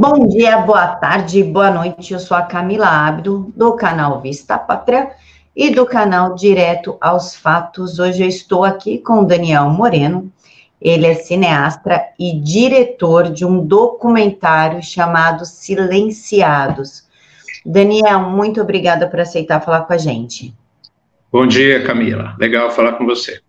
Bom dia, boa tarde, boa noite. Eu sou a Camila Abdo, do canal Vista Pátria e do canal Direto aos Fatos. Hoje eu estou aqui com o Daniel Moreno. Ele é cineasta e diretor de um documentário chamado Silenciados. Daniel, muito obrigada por aceitar falar com a gente. Bom dia, Camila. Legal falar com você.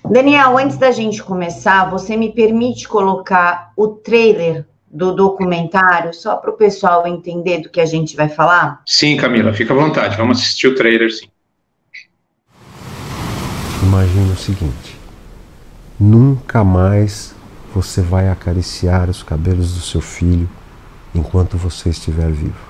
Daniel, antes da gente começar, você me permite colocar o trailer do documentário, só para o pessoal entender do que a gente vai falar? Sim, Camila, fica à vontade. Vamos assistir o trailer, sim. Imagina o seguinte: nunca mais você vai acariciar os cabelos do seu filho enquanto você estiver vivo.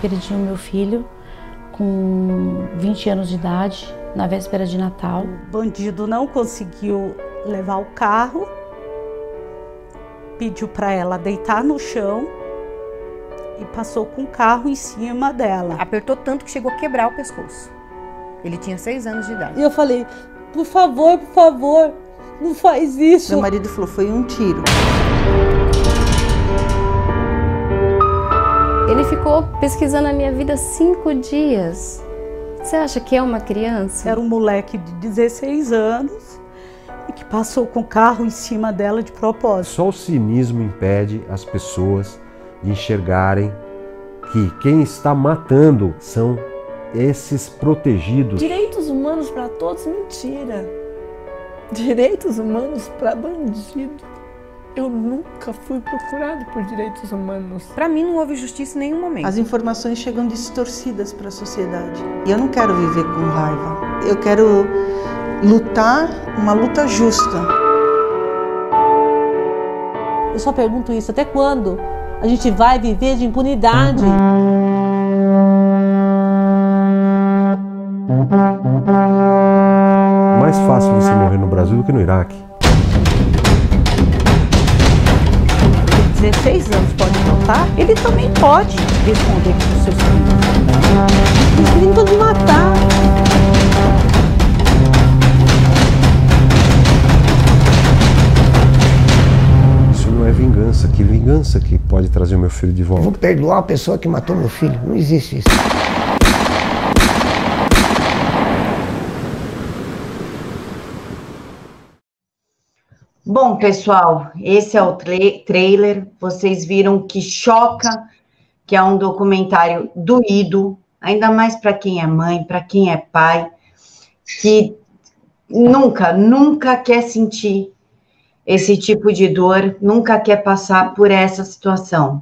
Perdi o meu filho com 20 anos de idade, na véspera de Natal. O bandido não conseguiu levar o carro, pediu para ela deitar no chão e passou com o carro em cima dela. Apertou tanto que chegou a quebrar o pescoço. Ele tinha 6 anos de idade. E eu falei, por favor, não faz isso. Meu marido falou, foi um tiro. Ele ficou pesquisando a minha vida 5 dias. Você acha que é uma criança? Era um moleque de 16 anos e que passou com o carro em cima dela de propósito. Só o cinismo impede as pessoas de enxergarem que quem está matando são esses protegidos. Direitos humanos para todos, mentira. Direitos humanos para bandido. Eu nunca fui procurado por direitos humanos. Para mim não houve justiça em nenhum momento. As informações chegam distorcidas para a sociedade. E eu não quero viver com raiva. Eu quero lutar uma luta justa. Eu só pergunto isso, até quando a gente vai viver de impunidade? Mais fácil você morrer no Brasil do que no Iraque. 16 anos pode matar, ele também pode responder com seus filhos. Eles tentam me matar. Isso não é vingança. Que vingança que pode trazer o meu filho de volta? Eu vou perdoar a pessoa que matou meu filho. Não existe isso. Bom, pessoal, esse é o trailer. Vocês viram que choca, que é um documentário doído, ainda mais para quem é mãe, para quem é pai, que nunca quer sentir esse tipo de dor, nunca quer passar por essa situação.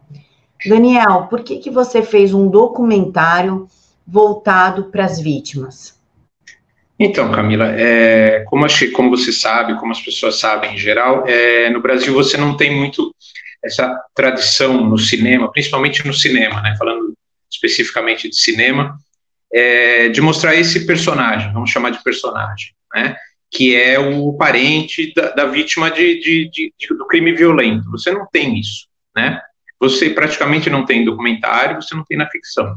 Daniel, por que você fez um documentário voltado para as vítimas? Então, Camila, como você sabe, como as pessoas sabem em geral, no Brasil você não tem muito essa tradição no cinema, principalmente no cinema, né, falando especificamente de cinema, de mostrar esse personagem, vamos chamar de personagem, né, que é o parente da vítima do crime violento. Você não tem isso, né? Você praticamente não tem documentário, você não tem na ficção,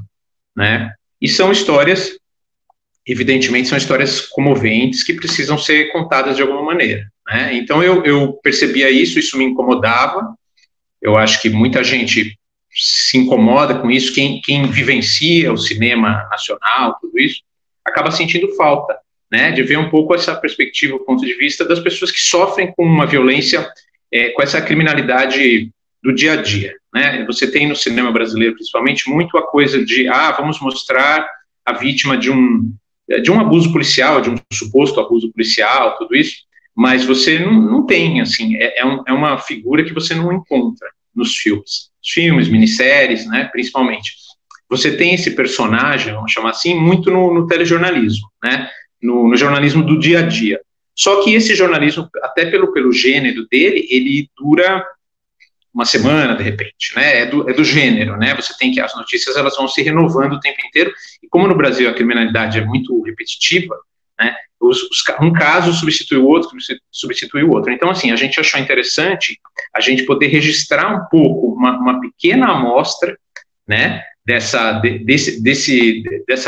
né? E são histórias, evidentemente, são histórias comoventes que precisam ser contadas de alguma maneira, né? Então eu percebia isso me incomodava. Eu acho que muita gente se incomoda com isso, quem vivencia o cinema nacional, tudo isso, acaba sentindo falta, né, de ver um pouco essa perspectiva, o ponto de vista das pessoas que sofrem com uma violência, com essa criminalidade do dia a dia, né? Você tem no cinema brasileiro, principalmente, muito a coisa de, vamos mostrar a vítima de um abuso policial, de um suposto abuso policial, tudo isso, mas você não tem, assim, é uma figura que você não encontra nos filmes, minisséries, né, principalmente. Você tem esse personagem, vamos chamar assim, muito no telejornalismo, né, no jornalismo do dia a dia. Só que esse jornalismo, até pelo gênero dele, ele dura uma semana, de repente, né? É do gênero, né? Você tem que, as notícias, elas vão se renovando o tempo inteiro, e como no Brasil a criminalidade é muito repetitiva, né? Um caso substitui o outro. Então, assim, a gente achou interessante a gente poder registrar um pouco, uma pequena amostra, né? Dessa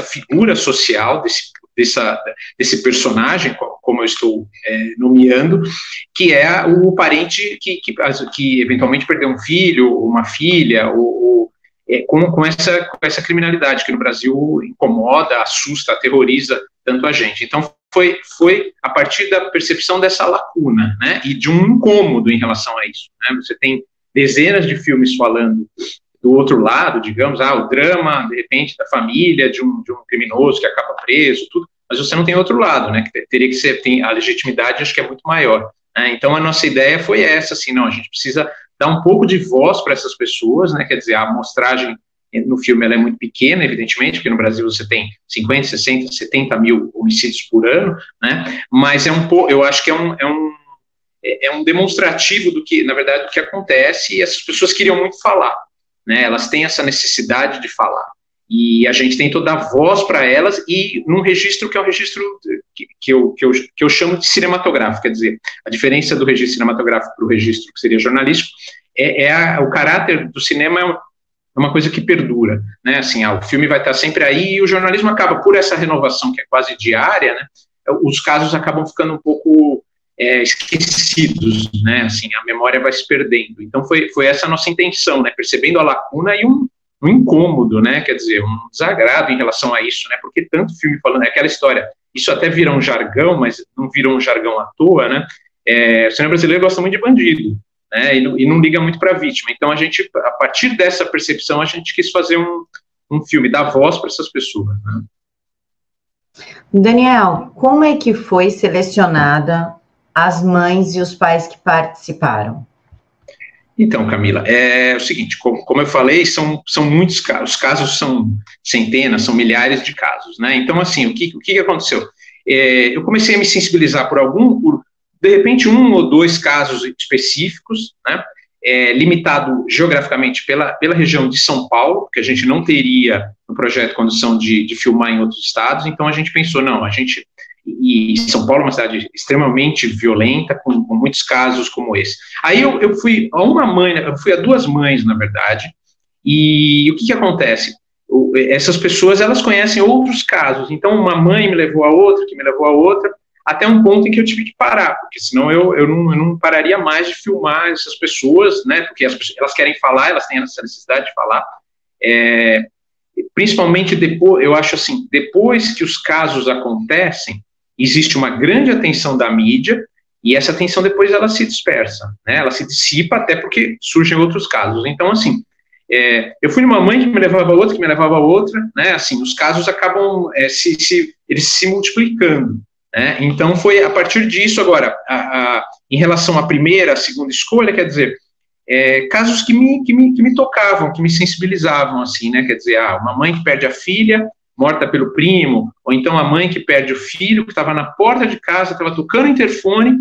figura social, desse personagem, como eu estou nomeando, que é o parente que eventualmente perdeu um filho, uma filha, com essa criminalidade que no Brasil incomoda, assusta, aterroriza tanto a gente. Então, foi a partir da percepção dessa lacuna, né, e de um incômodo em relação a isso, né? Você tem dezenas de filmes falando do outro lado, digamos, o drama, de repente, da família, de um criminoso que acaba preso, tudo, mas você não tem outro lado, né, que teria que ser, a legitimidade acho que é muito maior, né? Então a nossa ideia foi essa, assim, não, a gente precisa dar um pouco de voz para essas pessoas, né, quer dizer, a amostragem no filme ela é muito pequena, evidentemente, porque no Brasil você tem 50, 60, 70 mil homicídios por ano, né, mas eu acho que é um demonstrativo do que, na verdade, do que acontece, e essas pessoas queriam muito falar, né, elas têm essa necessidade de falar, e a gente tentou dar voz para elas, e num registro que é um registro que eu chamo de cinematográfico, quer dizer, a diferença do registro cinematográfico para o registro que seria jornalístico, o caráter do cinema é uma coisa que perdura, né, assim, o filme vai estar sempre aí, e o jornalismo acaba, por essa renovação que é quase diária, né, os casos acabam ficando um pouco esquecidos, né, assim, a memória vai se perdendo. Então foi essa a nossa intenção, né, percebendo a lacuna e um incômodo, né, quer dizer, um desagrado em relação a isso, né, porque tanto filme falando, aquela história, isso até vira um jargão, mas não vira um jargão à toa, né, o cinema brasileiro gosta muito de bandido, né, e não liga muito para a vítima. Então a gente, a partir dessa percepção, a gente quis fazer um filme, dar voz para essas pessoas, né. Daniel, como é que foi selecionada as mães e os pais que participaram? Então, Camila, é o seguinte, como eu falei, são muitos casos, os casos são centenas, são milhares de casos, né? Então, assim, o que aconteceu? Eu comecei a me sensibilizar por de repente, 1 ou 2 casos específicos, né? Limitado geograficamente pela região de São Paulo, que a gente não teria no projeto condição de filmar em outros estados, então a gente pensou, não, e São Paulo é uma cidade extremamente violenta, com muitos casos como esse. Aí eu fui a 2 mães, na verdade, e o que acontece? Essas pessoas, elas conhecem outros casos, então uma mãe me levou a outra, que me levou a outra, até um ponto em que eu tive que parar, porque senão eu não pararia mais de filmar essas pessoas, né, porque elas querem falar, elas têm essa necessidade de falar, principalmente depois, eu acho assim, depois que os casos acontecem, existe uma grande atenção da mídia, e essa atenção depois ela se dispersa, né, ela se dissipa até porque surgem outros casos. Então, assim, eu fui numa mãe que me levava a outra, que me levava a outra, né, assim, os casos acabam eles se multiplicando, né, então foi a partir disso. Agora, em relação à primeira, à segunda escolha, quer dizer, casos que me tocavam, que me sensibilizavam, assim, né, quer dizer, uma mãe que perde a filha, morta pelo primo, ou então a mãe que perde o filho, que estava na porta de casa, estava tocando o interfone,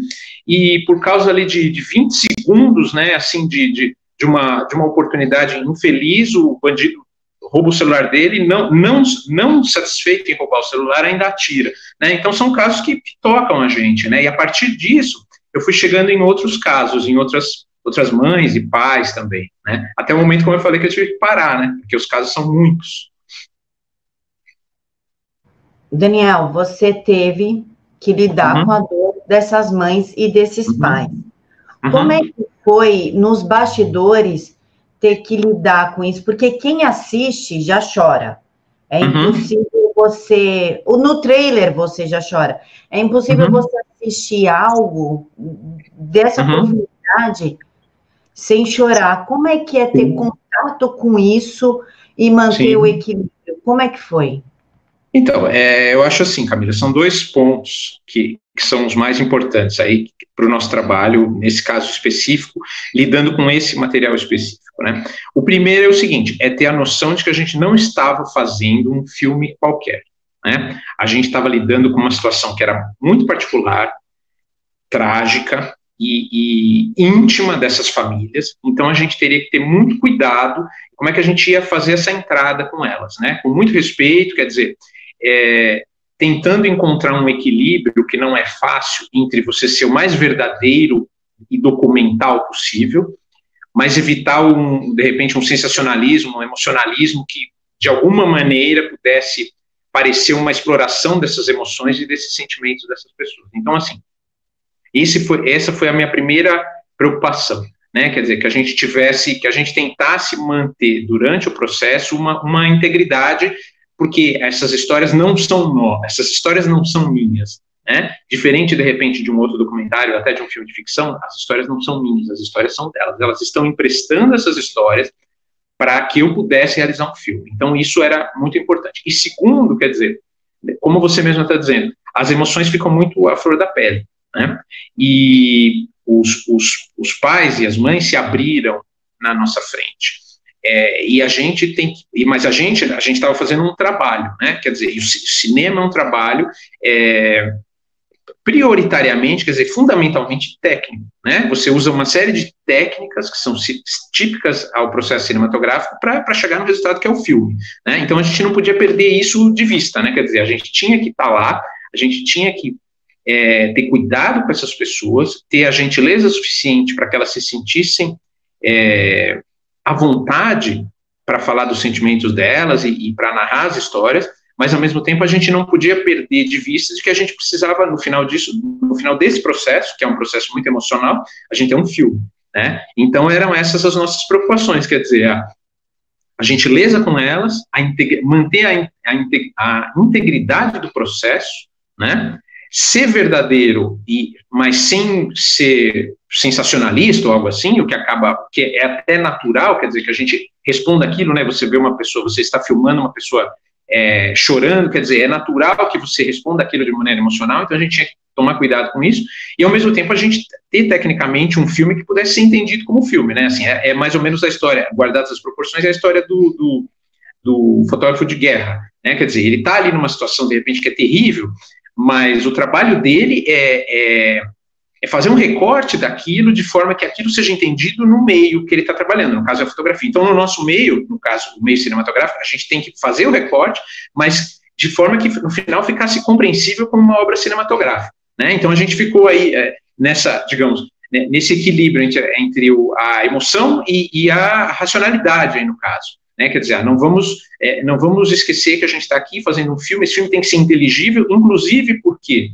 e por causa ali de 20 segundos, né, assim, de uma oportunidade infeliz, o bandido rouba o celular dele, não satisfeito em roubar o celular, ainda atira, né, então são casos que tocam a gente, né, e a partir disso, eu fui chegando em outros casos, em outras mães e pais também, né, até o momento, como eu falei, que eu tive que parar, né, porque os casos são muitos. Daniel, você teve que lidar com a dor dessas mães e desses pais. Como é que foi, nos bastidores, ter que lidar com isso? Porque quem assiste já chora. É impossível você... No trailer você já chora. É impossível você assistir algo dessa profundidade sem chorar. Como é que é ter contato com isso e manter o equilíbrio? Como é que foi? Então, eu acho assim, Camila, são 2 pontos que são os mais importantes aí para o nosso trabalho, nesse caso específico, lidando com esse material específico, né? O primeiro é o seguinte, ter a noção de que a gente não estava fazendo um filme qualquer, né? A gente estava lidando com uma situação que era muito particular, trágica e íntima dessas famílias, então a gente teria que ter muito cuidado como é que a gente ia fazer essa entrada com elas, né? Com muito respeito, quer dizer, tentando encontrar um equilíbrio que não é fácil entre você ser o mais verdadeiro e documental possível, mas evitar, de repente, um sensacionalismo, um emocionalismo que, de alguma maneira, pudesse parecer uma exploração dessas emoções e desses sentimentos dessas pessoas. Então, assim, essa foi a minha primeira preocupação, né? Quer dizer, que a gente tentasse manter, durante o processo, uma integridade, porque essas histórias não são essas histórias não são minhas, né? Diferente, de repente, de um outro documentário, até de um filme de ficção, as histórias não são minhas, as histórias são delas. Elas estão emprestando essas histórias para que eu pudesse realizar um filme. Então, isso era muito importante. E segundo, quer dizer, como você mesmo está dizendo, as emoções ficam muito à flor da pele, né? E os pais e as mães se abriram na nossa frente. E a gente tem que, mas a gente estava fazendo um trabalho, né? Quer dizer, o cinema é um trabalho prioritariamente, quer dizer, fundamentalmente técnico, né? Você usa uma série de técnicas que são típicas ao processo cinematográfico para chegar no resultado que é o filme, né? Então a gente não podia perder isso de vista, né? Quer dizer, a gente tinha que estar lá, a gente tinha que ter cuidado com essas pessoas, ter a gentileza suficiente para que elas se sentissem à vontade para falar dos sentimentos delas e para narrar as histórias, mas ao mesmo tempo a gente não podia perder de vista de que a gente precisava, no final desse processo, que é um processo muito emocional, a gente é um filme, né? Então eram essas as nossas preocupações, quer dizer, a gentileza com elas, manter a integridade do processo, né? Ser verdadeiro, mas sem ser sensacionalista ou algo assim, o que é até natural, quer dizer, que a gente responda aquilo, né? Você vê uma pessoa, você está filmando uma pessoa chorando, quer dizer, é natural que você responda aquilo de maneira emocional, então a gente tinha que tomar cuidado com isso, e ao mesmo tempo a gente ter tecnicamente um filme que pudesse ser entendido como filme, né? Assim, é mais ou menos a história, guardadas as proporções, é a história do fotógrafo de guerra, né? Quer dizer, ele está ali numa situação, de repente, que é terrível, mas o trabalho dele é fazer um recorte daquilo de forma que aquilo seja entendido no meio que ele está trabalhando, no caso é a fotografia. Então, no nosso meio, no caso, o meio cinematográfico, a gente tem que fazer o recorte, mas de forma que, no final, ficasse compreensível como uma obra cinematográfica, né? Então, a gente ficou aí nesse equilíbrio entre a emoção e a racionalidade, aí, no caso. Né, quer dizer, não vamos esquecer que a gente está aqui fazendo um filme, esse filme tem que ser inteligível, inclusive porque,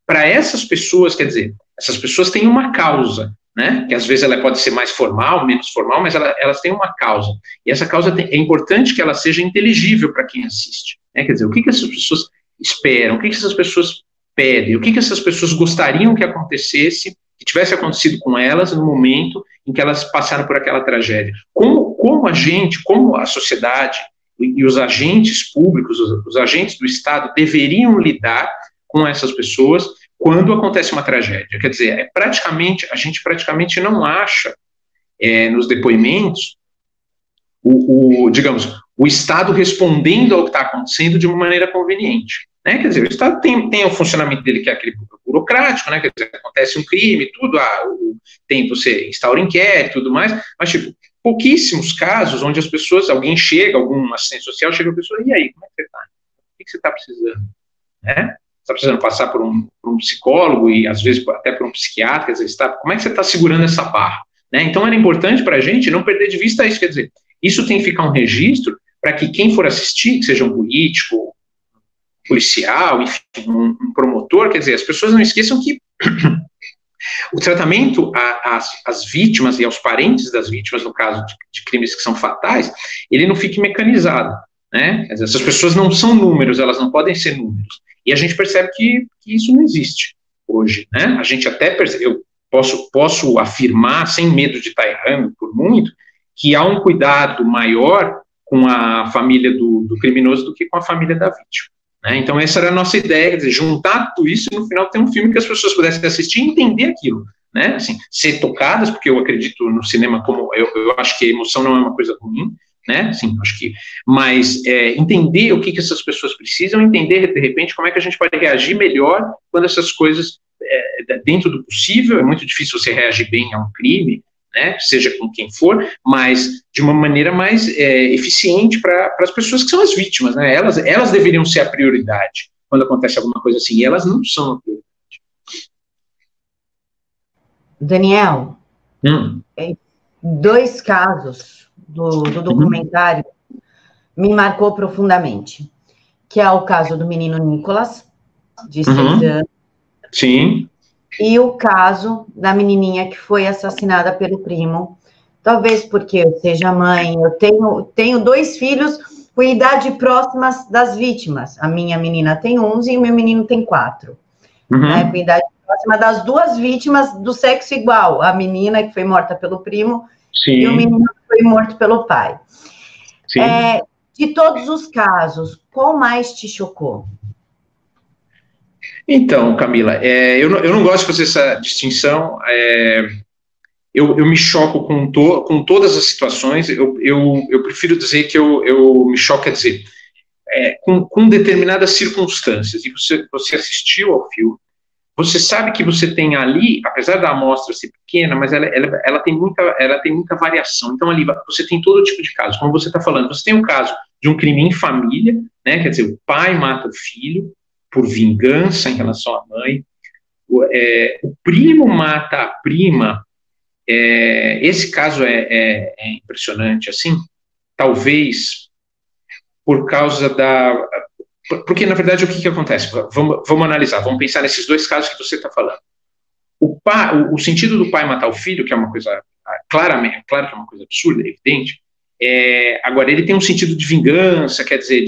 para essas pessoas, quer dizer, essas pessoas têm uma causa, né, que às vezes ela pode ser mais formal, menos formal, mas elas têm uma causa, e essa causa é importante que ela seja inteligível para quem assiste, né, quer dizer, o que essas pessoas esperam, o que essas pessoas pedem, o que essas pessoas gostariam que acontecesse, que tivesse acontecido com elas no momento em que elas passaram por aquela tragédia. Como a sociedade e os agentes públicos, os agentes do Estado deveriam lidar com essas pessoas quando acontece uma tragédia. Quer dizer, a gente praticamente não acha nos depoimentos o Estado respondendo ao que está acontecendo de uma maneira conveniente. Né? Quer dizer, o Estado tem o funcionamento dele, que é aquele burocrático, né? Quer dizer, acontece um crime, tudo, você instaura inquérito e tudo mais, mas, pouquíssimos casos onde alguém chega, algum assistente social, chega a pessoa, e aí, como é que você está? O que você está precisando? Né? Você está precisando passar por um psicólogo e, às vezes, até por um psiquiatra, quer dizer, como é que você está segurando essa barra? Né? Então, era importante para a gente não perder de vista isso, quer dizer, isso tem que ficar um registro para que quem for assistir, que seja um político, policial, enfim, um promotor, quer dizer, as pessoas não esqueçam que o tratamento às vítimas e aos parentes das vítimas, no caso de crimes que são fatais, ele não fique mecanizado, né? Quer dizer, essas pessoas não são números, elas não podem ser números. E a gente percebe que isso não existe hoje, né? A gente até percebe, eu posso afirmar, sem medo de estar errando por muito, que há um cuidado maior com a família do criminoso do que com a família da vítima. Né? Então essa era a nossa ideia, quer dizer, juntar tudo isso e no final ter um filme que as pessoas pudessem assistir e entender aquilo, né? Assim, ser tocadas, porque eu acredito no cinema como, eu acho que a emoção não é uma coisa ruim, né? Sim, acho que, mas entender o que essas pessoas precisam, entender, de repente, como é que a gente pode reagir melhor quando essas coisas, dentro do possível, é muito difícil você reagir bem a um crime, né, seja com quem for, mas de uma maneira mais eficiente para as pessoas que são as vítimas, né? Elas deveriam ser a prioridade quando acontece alguma coisa assim, e elas não são a prioridade. Daniel, 2 casos do documentário me marcou profundamente, que é o caso do menino Nicolas, de 6 anos. Sim. E o caso da menininha que foi assassinada pelo primo. Talvez porque eu seja mãe, eu tenho 2 filhos com idade próximas das vítimas. A minha menina tem 11 e o meu menino tem 4. Né, com idade próxima das 2 vítimas do sexo igual. A menina que foi morta pelo primo. Sim. E o menino que foi morto pelo pai. Sim. De todos os casos, qual mais te chocou? Então, Camila, eu não gosto de fazer essa distinção. Eu me choco com todas as situações. Eu prefiro dizer que eu me choco, quer dizer, com determinadas circunstâncias. E você assistiu ao filme, você sabe que você tem ali, apesar da amostra ser pequena, mas ela tem muita variação. Então, ali você tem todo tipo de caso. Como você está falando, você tem um caso de um crime em família, né? Quer dizer, o pai mata o filho por vingança em relação à mãe, o primo mata a prima. Esse caso é impressionante, assim, talvez por causa porque, na verdade, o que acontece? Vamos analisar, vamos pensar nesses 2 casos que você está falando. O sentido do pai matar o filho, que é uma coisa, claro que é uma coisa absurda, evidente, agora, ele tem um sentido de vingança, quer dizer,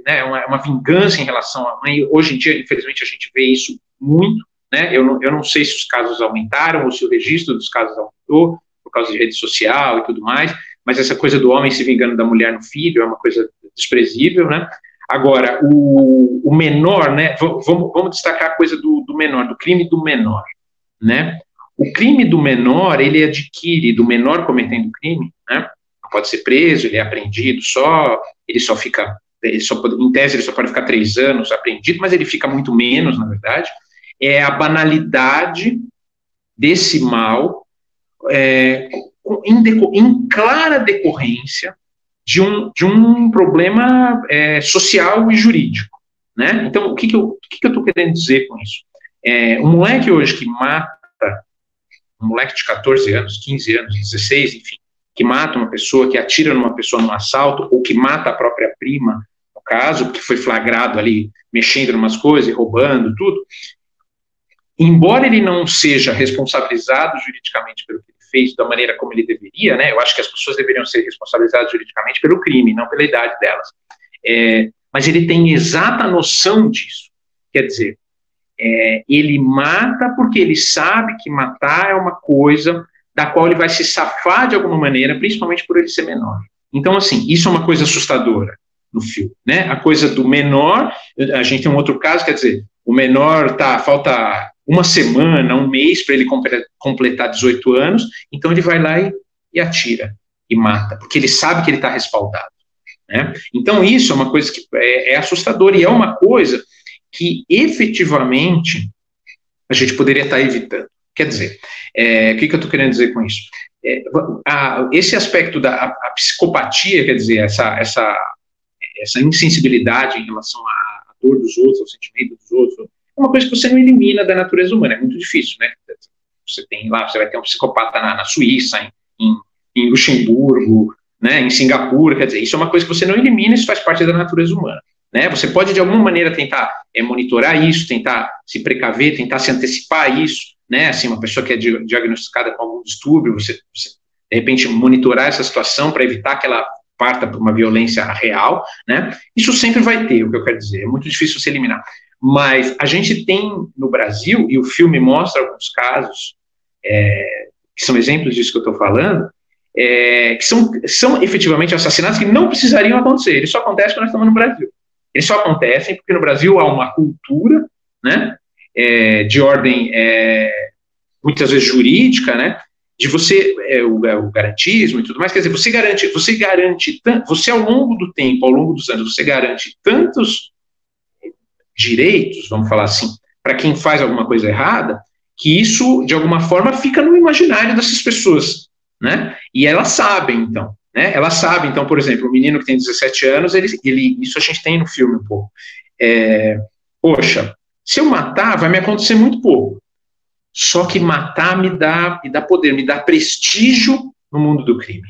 né, uma vingança em relação à mãe. Hoje em dia, infelizmente, a gente vê isso muito, né? Eu não sei se os casos aumentaram ou se o registro dos casos aumentou por causa de rede social e tudo mais, mas essa coisa do homem se vingando da mulher no filho é uma coisa desprezível, né? Agora, o menor, né? Vamos destacar a coisa do menor, do crime do menor, né? O crime do menor, ele adquire, do menor cometendo crime, né? Não pode ser preso, ele é apreendido em tese ele só pode ficar 3 anos apreendido, mas ele fica muito menos, na verdade. É a banalidade desse mal em clara decorrência de um problema social e jurídico, né? Então, o que eu estou querendo dizer com isso? Um moleque hoje que mata, um moleque de 14 anos, 15 anos, 16, enfim, que mata uma pessoa, que atira numa pessoa num assalto, ou que mata a própria prima, no caso, porque foi flagrado ali mexendo em umas coisas, roubando, tudo, embora ele não seja responsabilizado juridicamente pelo que ele fez, da maneira como ele deveria, né, eu acho que as pessoas deveriam ser responsabilizadas juridicamente pelo crime, não pela idade delas, mas ele tem exata noção disso, quer dizer, ele mata porque ele sabe que matar é uma coisa da qual ele vai se safar de alguma maneira, principalmente por ele ser menor. Então, assim, isso é uma coisa assustadora no filme, né? A coisa do menor, a gente tem um outro caso, quer dizer, o menor falta 1 semana, 1 mês para ele completar 18 anos, então ele vai lá e atira, e mata, porque ele sabe que ele está respaldado, né? Então, isso é uma coisa que é assustadora, e é uma coisa que, efetivamente, a gente poderia estar evitando. Quer dizer, o que eu estou querendo dizer com isso? Esse aspecto da psicopatia, quer dizer, essa insensibilidade em relação à dor dos outros, ao sentimento dos outros, é uma coisa que você não elimina da natureza humana, é muito difícil, né? Você vai ter um psicopata na Suíça, em Luxemburgo, né, em Singapura, quer dizer, isso é uma coisa que você não elimina, isso faz parte da natureza humana. Né? Você pode, de alguma maneira, tentar monitorar isso, tentar se precaver, tentar se antecipar a isso, né? Assim, uma pessoa que é diagnosticada com algum distúrbio, você de repente, monitorar essa situação para evitar que ela parta para uma violência real, né? Isso sempre vai ter, o que eu quero dizer, é muito difícil se eliminar. Mas a gente tem no Brasil, e o filme mostra alguns casos, que são exemplos disso que eu estou falando, que são efetivamente assassinatos que não precisariam acontecer, eles só acontecem quando nós estamos no Brasil. Eles só acontecem porque no Brasil há uma cultura, né, de ordem muitas vezes jurídica, né, de você, o garantismo e tudo mais, quer dizer, você garante, você ao longo do tempo, ao longo dos anos, você garante tantos direitos, vamos falar assim, para quem faz alguma coisa errada, que isso, de alguma forma, fica no imaginário dessas pessoas, né? E elas sabem, então, né? Elas sabem, então, por exemplo, o menino que tem 17 anos, isso a gente tem no filme um pouco. Poxa, se eu matar, vai me acontecer muito pouco. Só que matar me dá poder, me dá prestígio no mundo do crime.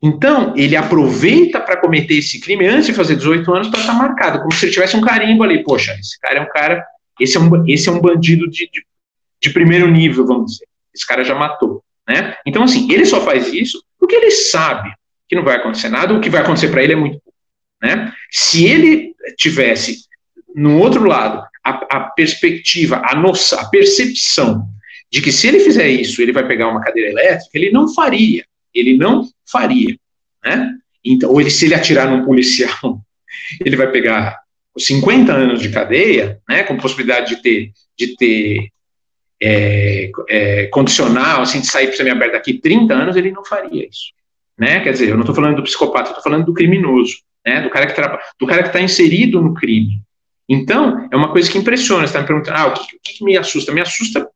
Então, ele aproveita para cometer esse crime antes de fazer 18 anos para estar marcado, como se ele tivesse um carimbo ali. Poxa, esse cara é um cara, esse é um bandido de primeiro nível, vamos dizer. Esse cara já matou, né? Então, assim, ele só faz isso porque ele sabe que não vai acontecer nada, o que vai acontecer para ele é muito pouco, né? Se ele tivesse, no outro lado, a perspectiva, a percepção de que se ele fizer isso, ele vai pegar uma cadeira elétrica, ele não faria, né? Então, ou se ele atirar num policial, ele vai pegar 50 anos de cadeia, né, com possibilidade de ter condicional, assim, de sair semi-aberto daqui 30 anos, ele não faria isso, né? Quer dizer, eu não estou falando do psicopata, eu estou falando do criminoso, né, do cara que está inserido no crime. Então, é uma coisa que impressiona. Você está me perguntando, o que me assusta? Me assusta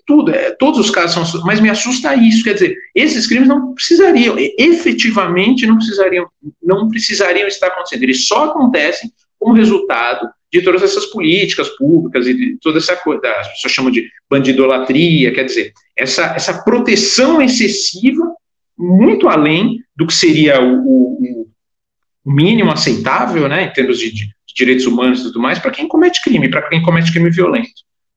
tudo, todos os casos são assustados, mas me assusta isso, quer dizer, esses crimes não precisariam, efetivamente não precisariam estar acontecendo, eles só acontecem como resultado de todas essas políticas públicas e de toda essa coisa, as pessoas chamam de bandidolatria, quer dizer, essa proteção excessiva, muito além do que seria o mínimo aceitável, né, em termos de direitos humanos e tudo mais, para quem comete crime violento.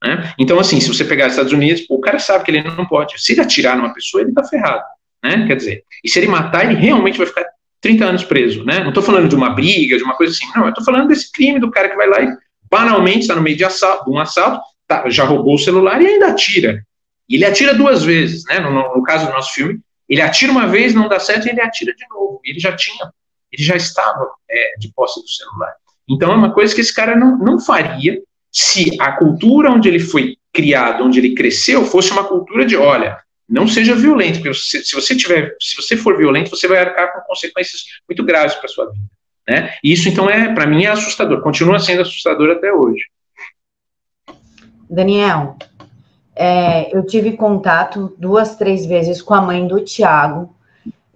Né? Então, assim, se você pegar os Estados Unidos, o cara sabe que ele não pode. Se ele atirar numa pessoa, ele está ferrado. Né? Quer dizer, e se ele matar, ele realmente vai ficar 30 anos preso. Né? Não estou falando de uma briga, de uma coisa assim. Não, eu estou falando desse crime do cara que vai lá e banalmente está no meio de um assalto, já roubou o celular e ainda atira. E ele atira 2 vezes. Né? No caso do nosso filme, ele atira uma vez, não dá certo, e ele atira de novo. Ele já estava de posse do celular. Então, é uma coisa que esse cara não faria se a cultura onde ele foi criado, onde ele cresceu, fosse uma cultura de, olha, não seja violento, porque se você for violento, você vai arcar com consequências muito graves para a sua vida. Né? E isso, então, para mim, é assustador. Continua sendo assustador até hoje. Daniel, eu tive contato 2, 3 vezes com a mãe do Thiago,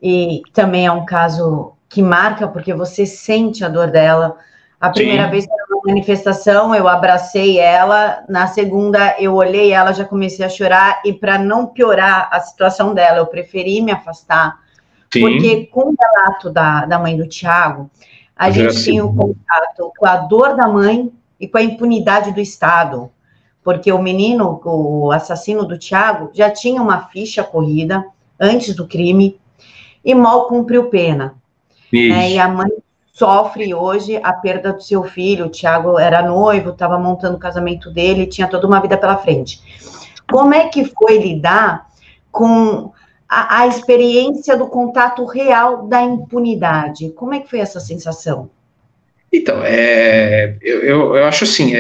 e também é um caso que marca, porque você sente a dor dela. A primeira vez que era uma manifestação, eu abracei ela, na segunda eu olhei ela, já comecei a chorar, e para não piorar a situação dela, eu preferi me afastar, porque com o relato da mãe do Thiago, a gente tem o contato com a dor da mãe e com a impunidade do Estado, porque o menino, o assassino do Thiago, já tinha uma ficha corrida antes do crime e mal cumpriu pena. E a mãe sofre hoje a perda do seu filho. O Thiago era noivo, estava montando o casamento dele, tinha toda uma vida pela frente. Como é que foi lidar com a experiência do contato real da impunidade? Como é que foi essa sensação? Então, eu acho assim,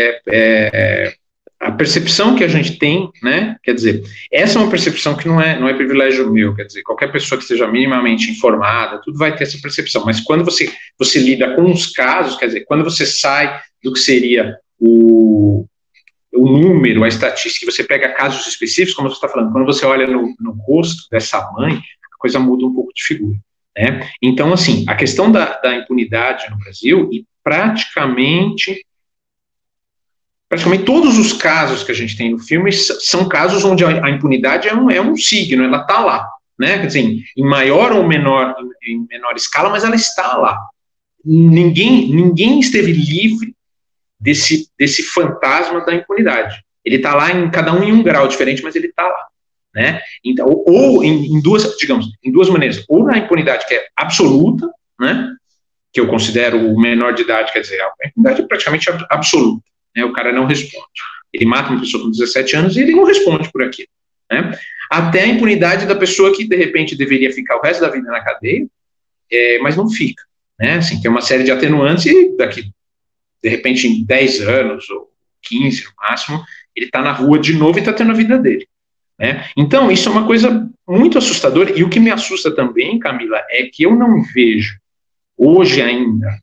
a percepção que a gente tem, né, quer dizer, essa é uma percepção que não é privilégio meu, quer dizer, qualquer pessoa que esteja minimamente informada, tudo vai ter essa percepção, mas quando você lida com os casos, quer dizer, quando você sai do que seria o número, a estatística, você pega casos específicos, como você está falando, quando você olha no rosto dessa mãe, a coisa muda um pouco de figura, né? Então, assim, a questão da impunidade no Brasil, e praticamente todos os casos que a gente tem no filme são casos onde a impunidade é um signo, ela está lá, né? Quer dizer, em maior ou menor escala, mas ela está lá. Ninguém esteve livre desse fantasma da impunidade. Ele está lá, cada um em um grau diferente, mas ele está lá, né? Então, ou em duas maneiras, ou na impunidade que é absoluta, né? Que eu considero o menor de idade, quer dizer, a impunidade é praticamente absoluta. Né, o cara não responde. Ele mata uma pessoa com 17 anos e ele não responde por aquilo. Né? Até a impunidade da pessoa que, de repente, deveria ficar o resto da vida na cadeia, mas não fica. Né? Assim, tem uma série de atenuantes e daqui, de repente, em 10 anos ou 15 no máximo, ele está na rua de novo e está tendo a vida dele. né? Então, isso é uma coisa muito assustadora, e o que me assusta também, Camila, é que eu não vejo, hoje ainda,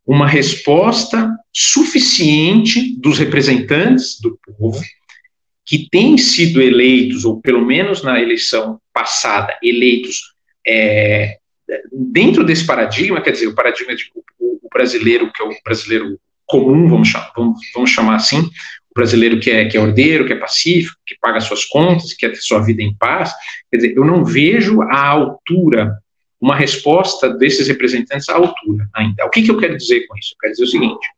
uma resposta suficiente dos representantes do povo que têm sido eleitos, ou pelo menos na eleição passada, eleitos dentro desse paradigma, quer dizer, o paradigma de o brasileiro, que é o brasileiro comum, vamos chamar assim, o brasileiro que é ordeiro, que é pacífico, que paga suas contas, que quer ter sua vida em paz. Quer dizer, eu não vejo à altura, uma resposta desses representantes à altura ainda. O que eu quero dizer com isso? Eu quero dizer o seguinte,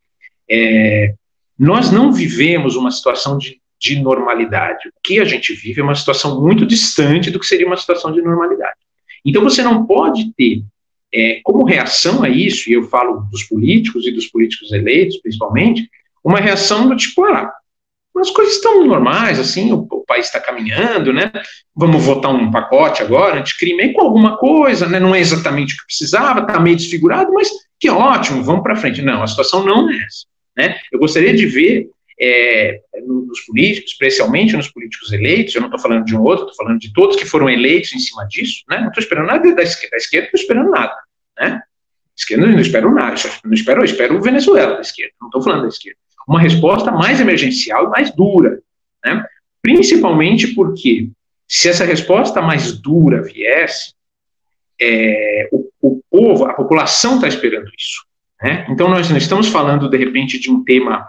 nós não vivemos uma situação de normalidade. O que a gente vive é uma situação muito distante do que seria uma situação de normalidade. Então você não pode ter, como reação a isso, e eu falo dos políticos e dos políticos eleitos, principalmente, uma reação do tipo, as coisas estão normais, assim, o país está caminhando, né, vamos votar um pacote agora, anticrime, com alguma coisa, né, não é exatamente o que precisava, está meio desfigurado, mas que ótimo, vamos para frente. Não, a situação não é essa, né. Eu gostaria de ver nos políticos, especialmente nos políticos eleitos, eu não estou falando de um outro, estou falando de todos que foram eleitos em cima disso, né, não estou esperando nada da esquerda não estou esperando nada, né, esquerda não espero nada, eu espero o Venezuela da esquerda, não estou falando da esquerda, uma resposta mais emergencial e mais dura, né, principalmente porque se essa resposta mais dura viesse, o povo, a população está esperando isso, né, então nós não estamos falando de repente de um tema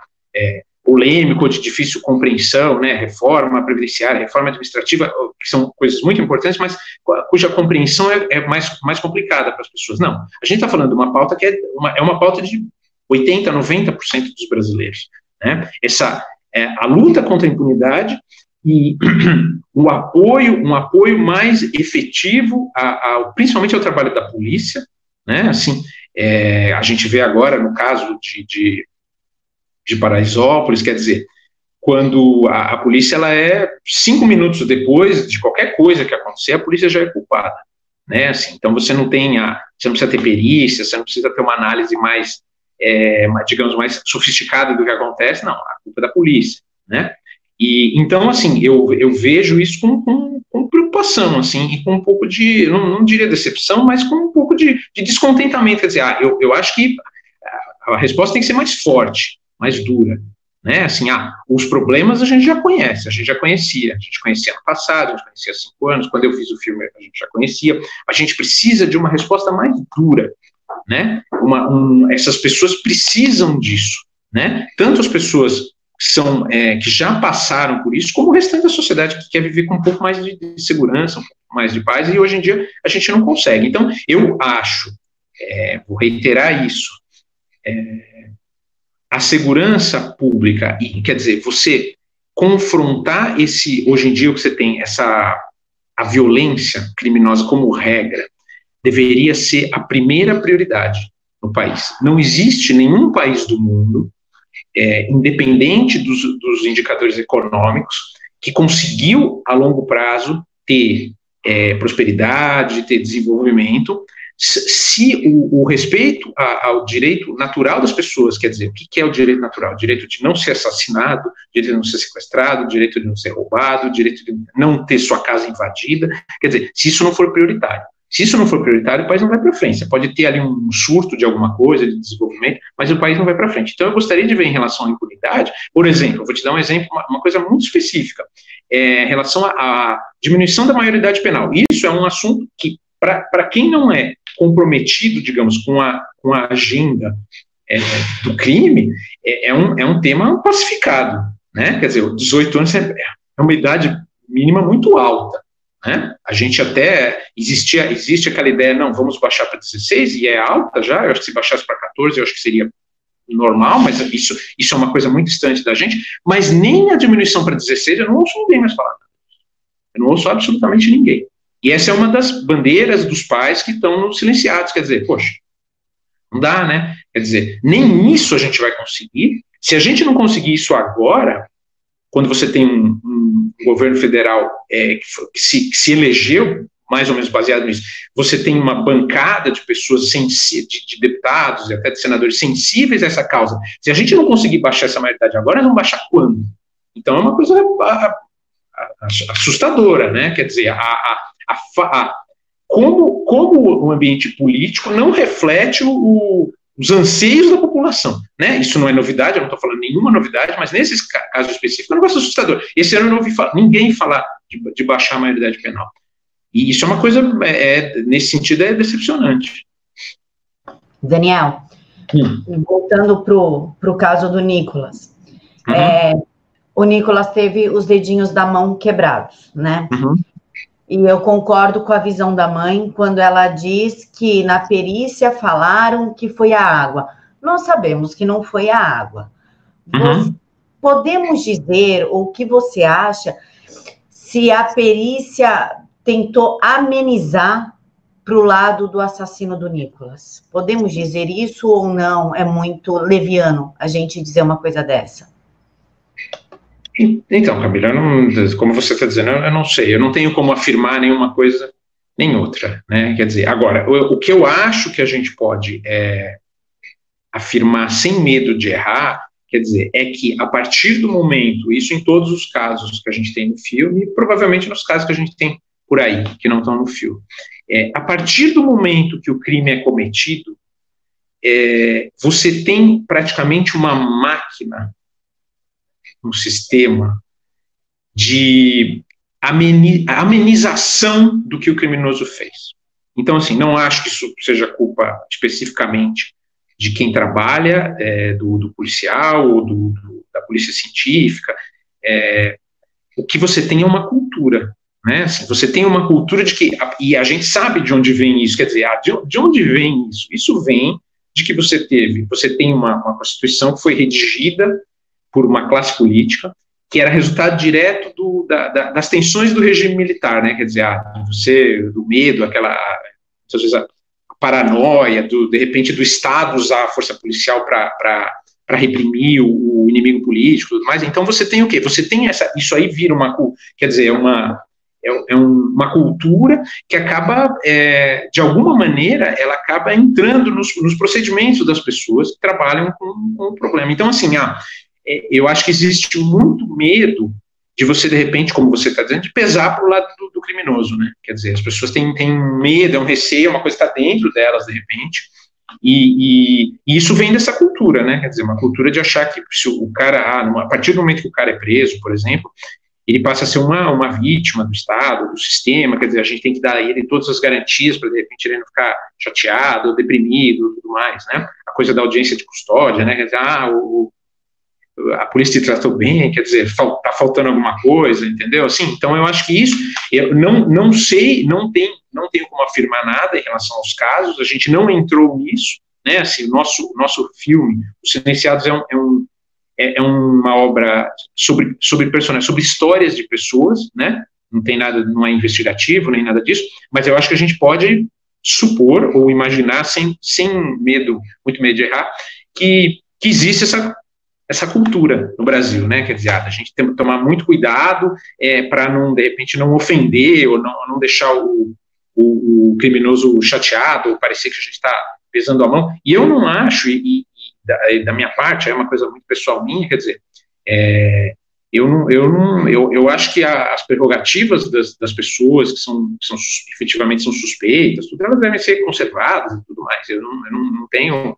polêmico, de difícil compreensão, né, reforma previdenciária, reforma administrativa, que são coisas muito importantes, mas cuja compreensão é mais complicada para as pessoas. Não, a gente está falando de uma pauta que é uma pauta de 80%, 90% dos brasileiros, né, a luta contra a impunidade e um apoio mais efetivo, principalmente ao trabalho da polícia, né, assim, a gente vê agora no caso de Paraisópolis, quer dizer, quando a polícia, ela 5 minutos depois de qualquer coisa que acontecer, a polícia já é culpada, né, assim, então você não precisa ter perícia, você não precisa ter uma análise mais, digamos, mais sofisticada do que acontece, não, a culpa é da polícia, né, e então, assim, eu vejo isso com preocupação, assim, e com um pouco de, não diria decepção, mas com um pouco de descontentamento, quer dizer, eu acho que a resposta tem que ser mais forte, mais dura, né, assim, os problemas a gente já conhecia, a gente conhecia no passado, a gente conhecia há 5 anos, quando eu fiz o filme a gente já conhecia, a gente precisa de uma resposta mais dura, né, essas pessoas precisam disso, né, tanto as pessoas que já passaram por isso, como o restante da sociedade que quer viver com um pouco mais de segurança, um pouco mais de paz, e hoje em dia a gente não consegue. Então, eu acho, vou reiterar isso, a segurança pública, quer dizer, você confrontar hoje em dia o que você tem, a violência criminosa como regra, deveria ser a primeira prioridade no país. Não existe nenhum país do mundo, independente dos indicadores econômicos, que conseguiu, a longo prazo, ter prosperidade, ter desenvolvimento, se o respeito ao direito natural das pessoas, quer dizer, o que é o direito natural? O direito de não ser assassinado, o direito de não ser sequestrado, o direito de não ser roubado, o direito de não ter sua casa invadida, quer dizer, se isso não for prioritário. Se isso não for prioritário, o país não vai para frente. Você pode ter ali um surto de alguma coisa, de desenvolvimento, mas o país não vai para frente. Então, eu gostaria de ver em relação à impunidade, por exemplo, eu vou te dar um exemplo, uma coisa muito específica, em relação à diminuição da maioridade penal. Isso é um assunto que, para quem não é comprometido, digamos, com a agenda do crime, é um tema pacificado, né? Quer dizer, 18 anos é uma idade mínima muito alta, né? A gente até, existe aquela ideia, não, vamos baixar para 16, e é alta já, eu acho que se baixasse para 14, eu acho que seria normal, mas isso é uma coisa muito distante da gente, mas nem a diminuição para 16, eu não ouço ninguém mais falar. Eu não ouço absolutamente ninguém. E essa é uma das bandeiras dos pais que estão silenciados, quer dizer, poxa, não dá, né? Quer dizer, nem isso a gente vai conseguir. Se a gente não conseguir isso agora, quando você tem um governo federal que se elegeu, mais ou menos baseado nisso, você tem uma bancada de pessoas, de deputados e até de senadores sensíveis a essa causa. Se a gente não conseguir baixar essa maioridade agora, nós vamos baixar quando? Então é uma coisa assustadora, né? Quer dizer, como o ambiente político não reflete os anseios da população, né? Isso não é novidade, eu não estou falando nenhuma novidade, mas nesse caso específico é um negócio assustador. Esse ano eu não ouvi ninguém falar de baixar a maioridade penal. E isso é uma coisa, nesse sentido, é decepcionante. Daniel, voltando para o caso do Nicolas. O Nicolas teve os dedinhos da mão quebrados, né? E eu concordo com a visão da mãe quando ela diz que na perícia falaram que foi a água. Nós sabemos que não foi a água. Podemos dizer, ou o que você acha, se a perícia tentou amenizar para o lado do assassino do Nicolas? Podemos dizer isso ou não? É muito leviano a gente dizer uma coisa dessa. Então, Camila, como você está dizendo, eu não sei, eu não tenho como afirmar nenhuma coisa nem outra, né? Quer dizer, agora, o que eu acho que a gente pode afirmar sem medo de errar, quer dizer, é que a partir do momento, isso em todos os casos que a gente tem no filme, e provavelmente nos casos que a gente tem por aí, que não estão no filme, a partir do momento que o crime é cometido, você tem praticamente uma máquina, um sistema de amenização do que o criminoso fez. Então, assim, não acho que isso seja culpa especificamente de quem trabalha, do policial ou da polícia científica. O que você tem é uma cultura, né? Assim, você tem uma cultura de que, e a gente sabe de onde vem isso, quer dizer, de onde vem isso? Isso vem de que você tem uma Constituição que foi redigida por uma classe política, que era resultado direto das tensões do regime militar, né? Quer dizer, do medo, aquela, às vezes, a paranoia, de repente, do Estado usar a força policial para reprimir o inimigo político e tudo mais. Então, você tem o quê? Você tem isso aí vira uma cultura que acaba, de alguma maneira, ela acaba entrando nos procedimentos das pessoas que trabalham com o problema. Então, assim, eu acho que existe muito medo de você, de repente, como você está dizendo, de pesar para o lado do criminoso, né? Quer dizer, as pessoas têm medo, é um receio, uma coisa está dentro delas, de repente, e isso vem dessa cultura, né? Quer dizer, uma cultura de achar que se o cara, a partir do momento que o cara é preso, por exemplo, ele passa a ser uma vítima do Estado, do sistema, quer dizer, a gente tem que dar a ele todas as garantias para, de repente, ele não ficar chateado, deprimido, tudo mais, né? A coisa da audiência de custódia, né? Quer dizer, a polícia te tratou bem, quer dizer, está faltando alguma coisa, entendeu? Assim, então eu acho que isso, eu não sei, não tenho como afirmar nada em relação aos casos, a gente não entrou nisso, né? Assim, o nosso filme, Os Silenciados, é uma obra sobre personagens, sobre histórias de pessoas, né? Não tem nada, não é investigativo, nem nada disso, mas eu acho que a gente pode supor ou imaginar, sem medo, muito medo de errar, que existe essa cultura no Brasil, né? Quer dizer, a gente tem que tomar muito cuidado para não, de repente, não ofender ou não deixar o criminoso chateado ou parecer que a gente está pesando a mão. E eu não acho, da minha parte, é uma coisa muito pessoal minha, quer dizer, eu acho que as prerrogativas das pessoas que efetivamente são suspeitas, tudo, elas devem ser conservadas e tudo mais. Eu não tenho,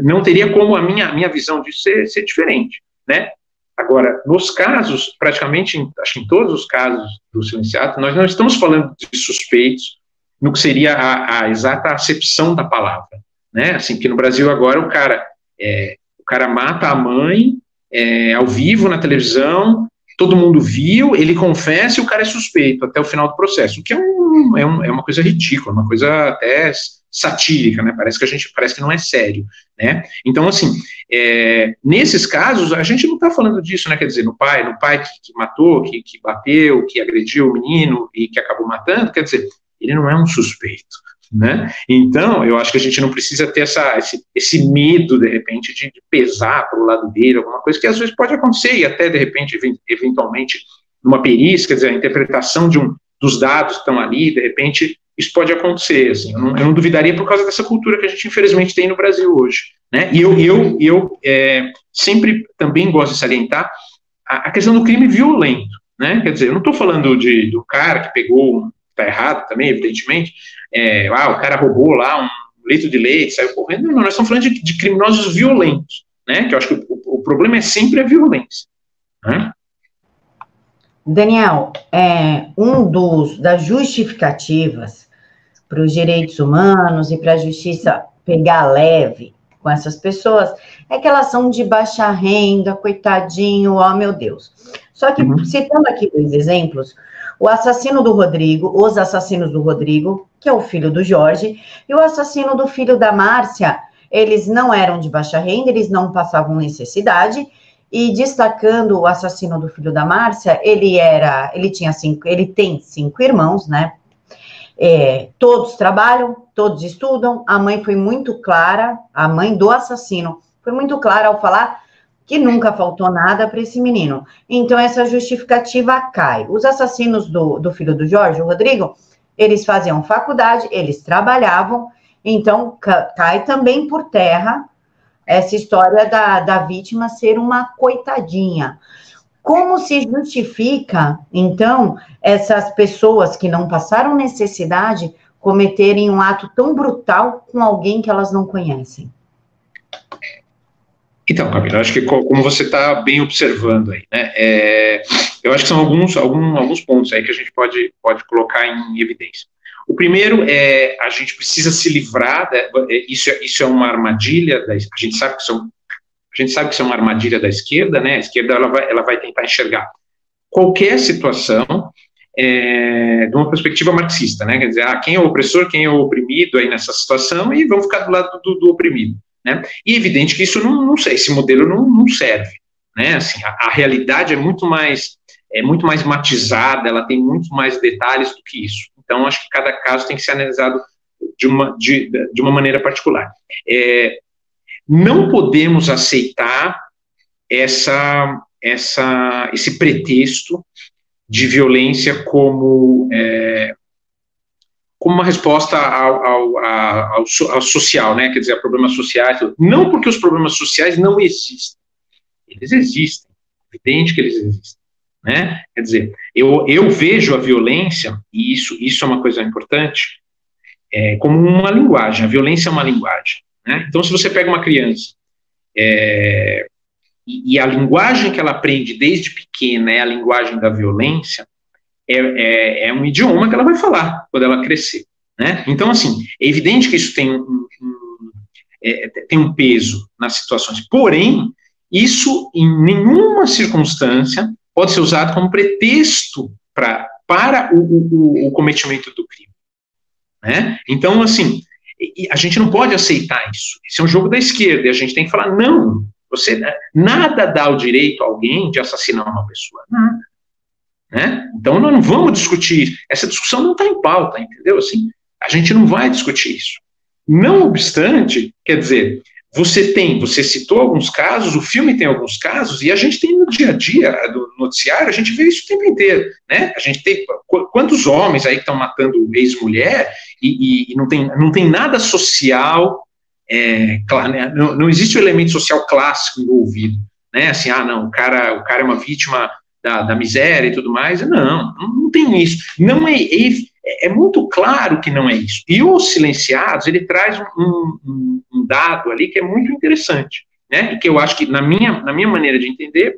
não teria como a minha visão disso ser diferente, né? Agora, nos casos, praticamente, acho que em todos os casos do silenciado, nós não estamos falando de suspeitos no que seria a exata acepção da palavra, né? Assim, que no Brasil agora o cara mata a mãe ao vivo na televisão, todo mundo viu, ele confessa e o cara é suspeito até o final do processo, o que é uma coisa ridícula, uma coisa até satírica, né? Parece que não é sério, né? Então, assim, nesses casos, a gente não está falando disso, né? Quer dizer, no pai que matou, que bateu, que agrediu o menino e que acabou matando, quer dizer, ele não é um suspeito, né? Então, eu acho que a gente não precisa ter esse medo, de repente, de pesar para o lado dele, alguma coisa que às vezes pode acontecer, e até, de repente, eventualmente, numa perícia, quer dizer, a interpretação dos dados que estão ali, de repente, isso pode acontecer, assim, eu não duvidaria por causa dessa cultura que a gente, infelizmente, tem no Brasil hoje, né? E eu sempre também gosto de salientar a questão do crime violento, né? Quer dizer, eu não estou falando do cara que pegou, está errado também, evidentemente, o cara roubou lá um litro de leite, saiu correndo. Não, nós estamos falando de criminosos violentos, né? Que eu acho que o problema é sempre a violência, né? Daniel, das justificativas para os direitos humanos e para a justiça pegar leve com essas pessoas é que elas são de baixa renda, coitadinho, oh meu Deus. Só que, citando aqui 2 exemplos, os assassinos do Rodrigo, que é o filho do Jorge, e o assassino do filho da Márcia, eles não eram de baixa renda, eles não passavam necessidade, e destacando o assassino do filho da Márcia, ele tem 5 irmãos, né? Todos trabalham, todos estudam, a mãe foi muito clara, a mãe do assassino foi muito clara ao falar que nunca faltou nada para esse menino. Então, essa justificativa cai. Os assassinos do filho do Jorge, o Rodrigo, eles faziam faculdade, eles trabalhavam, então cai também por terra essa história da vítima ser uma coitadinha. Como se justifica, então, essas pessoas que não passaram necessidade cometerem um ato tão brutal com alguém que elas não conhecem? Então, Camila, acho que como você está bem observando aí, né, eu acho que são alguns pontos aí que a gente pode colocar em evidência. O primeiro a gente precisa se livrar, isso é uma armadilha, a gente sabe que isso é uma armadilha da esquerda, né, a esquerda ela vai tentar enxergar qualquer situação de uma perspectiva marxista, né, quer dizer, quem é o opressor, quem é o oprimido aí nessa situação, e vamos ficar do lado do oprimido. Né? E é evidente que isso não sei, esse modelo não serve, né? Assim, a realidade é muito mais matizada, ela tem muito mais detalhes do que isso. Então, acho que cada caso tem que ser analisado de uma maneira particular. Não podemos aceitar esse pretexto de violência como uma resposta ao social, né? Quer dizer, a problemas sociais. Não porque os problemas sociais não existem. Eles existem. É evidente que eles existem. Né? Quer dizer, eu vejo a violência, e isso é uma coisa importante, como uma linguagem. A violência é uma linguagem. Né? Então, se você pega uma criança e a linguagem que ela aprende desde pequena é a linguagem da violência, é um idioma que ela vai falar quando ela crescer, né? Então, assim, é evidente que isso tem um peso nas situações, porém, isso, em nenhuma circunstância, pode ser usado como pretexto para o cometimento do crime, né? Então, assim, a gente não pode aceitar isso. Esse é um jogo da esquerda, e a gente tem que falar, não, nada dá o direito a alguém de assassinar uma pessoa, nada. Né? Então, nós não vamos discutir, essa discussão não está em pauta, entendeu? Assim, a gente não vai discutir isso. Não obstante, quer dizer, você citou alguns casos, o filme tem alguns casos, e a gente tem no dia a dia do noticiário, a gente vê isso o tempo inteiro, né? A gente tem quantos homens aí que estão matando ex-mulher e não tem nada social, claro, né? Não existe o elemento social clássico envolvido, né? Assim, não, o cara é uma vítima da miséria e tudo mais. Não tem isso. Não é muito claro que não é isso. E os silenciados, ele traz um dado ali que é muito interessante, né? E que eu acho que, na minha maneira de entender,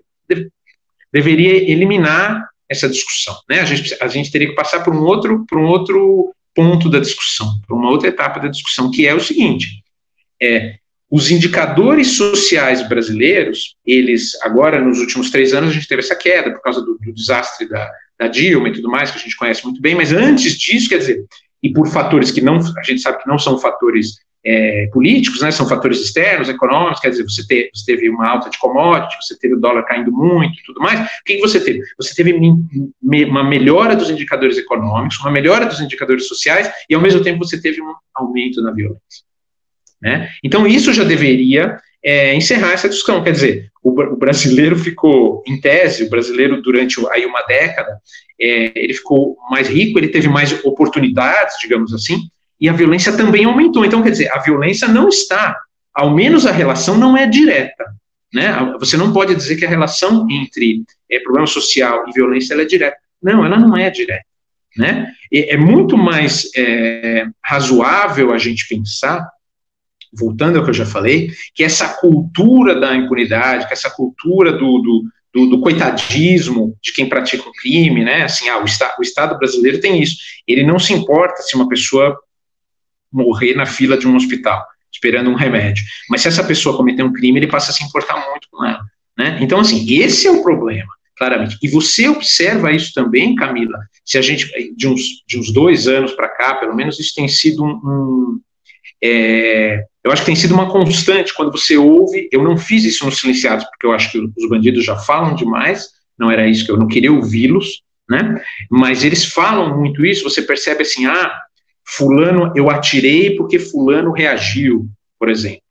deveria eliminar essa discussão, né? A gente teria que passar por um outro ponto da discussão, por uma outra etapa da discussão, que é o seguinte: os indicadores sociais brasileiros, eles, agora, nos últimos 3 anos, a gente teve essa queda por causa do desastre da Dilma e tudo mais, que a gente conhece muito bem, mas antes disso, quer dizer, e por fatores que a gente sabe que não são fatores políticos, né, são fatores externos, econômicos, quer dizer, você teve uma alta de commodity, você teve o dólar caindo muito e tudo mais. O que você teve? Você teve uma melhora dos indicadores econômicos, uma melhora dos indicadores sociais, e ao mesmo tempo você teve um aumento na violência. Né? Então, isso já deveria encerrar essa discussão. Quer dizer, o brasileiro ficou, em tese, o brasileiro durante aí uma década, ele ficou mais rico, ele teve mais oportunidades, digamos assim, e a violência também aumentou. Então, quer dizer, a violência não está, ao menos a relação não é direta. Né? Você não pode dizer que a relação entre problema social e violência, ela é direta. Não, ela não é direta, né? É muito mais razoável a gente pensar, voltando ao que eu já falei, que essa cultura da impunidade, que essa cultura do coitadismo de quem pratica o crime, né? Assim, o Estado brasileiro tem isso. Ele não se importa se uma pessoa morrer na fila de um hospital, esperando um remédio. Mas se essa pessoa cometer um crime, ele passa a se importar muito com ela, né? Então, assim, esse é o problema, claramente. E você observa isso também, Camila, se a gente, de uns 2 anos para cá, pelo menos, isso tem sido eu acho que tem sido uma constante, quando você ouve, eu não fiz isso nos Silenciados, porque eu acho que os bandidos já falam demais, não era isso que eu não queria ouvi-los, né? Mas eles falam muito isso, você percebe assim, fulano, eu atirei porque fulano reagiu, por exemplo,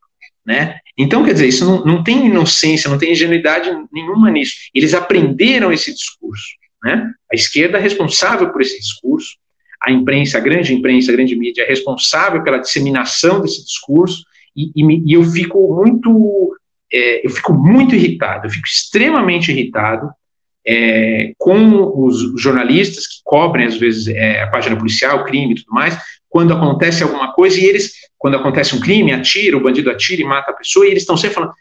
né? Então, quer dizer, isso não tem inocência, não tem ingenuidade nenhuma nisso. Eles aprenderam esse discurso, né? A esquerda é responsável por esse discurso, a imprensa, a grande mídia é responsável pela disseminação desse discurso, e eu fico muito irritado, eu fico extremamente irritado com os jornalistas que cobrem, às vezes, a página policial, o crime e tudo mais, quando acontece alguma coisa, e eles, quando acontece um crime, o bandido atira e mata a pessoa, e eles estão sempre falando,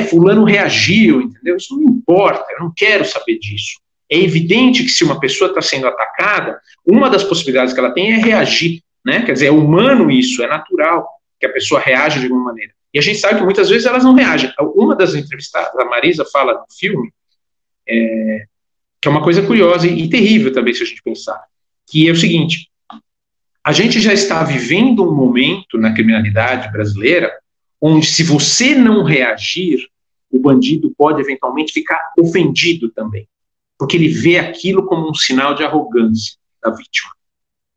fulano reagiu, entendeu? Isso não importa, eu não quero saber disso. É evidente que se uma pessoa está sendo atacada, uma das possibilidades que ela tem é reagir, né? Quer dizer, é humano isso, é natural que a pessoa reaja de alguma maneira. E a gente sabe que muitas vezes elas não reagem. Uma das entrevistadas, a Marisa, fala no filme, que é uma coisa curiosa e terrível também, se a gente pensar, que é o seguinte: a gente já está vivendo um momento na criminalidade brasileira onde, se você não reagir, o bandido pode eventualmente ficar ofendido também, porque ele vê aquilo como um sinal de arrogância da vítima,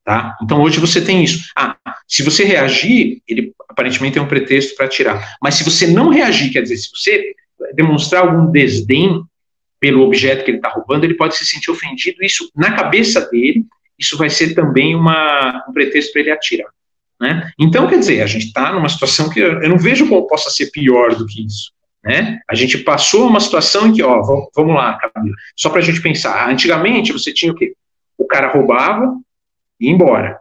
tá? Então hoje você tem isso. Se você reagir, ele aparentemente tem um pretexto para atirar. Mas se você não reagir, quer dizer, se você demonstrar algum desdém pelo objeto que ele está roubando, ele pode se sentir ofendido. Isso, na cabeça dele, isso vai ser também um pretexto para ele atirar, né? Então, quer dizer, a gente está numa situação que eu não vejo como possa ser pior do que isso, né? A gente passou uma situação em que, vamos lá, Camila, só para a gente pensar, antigamente você tinha o quê? O cara roubava e ia embora,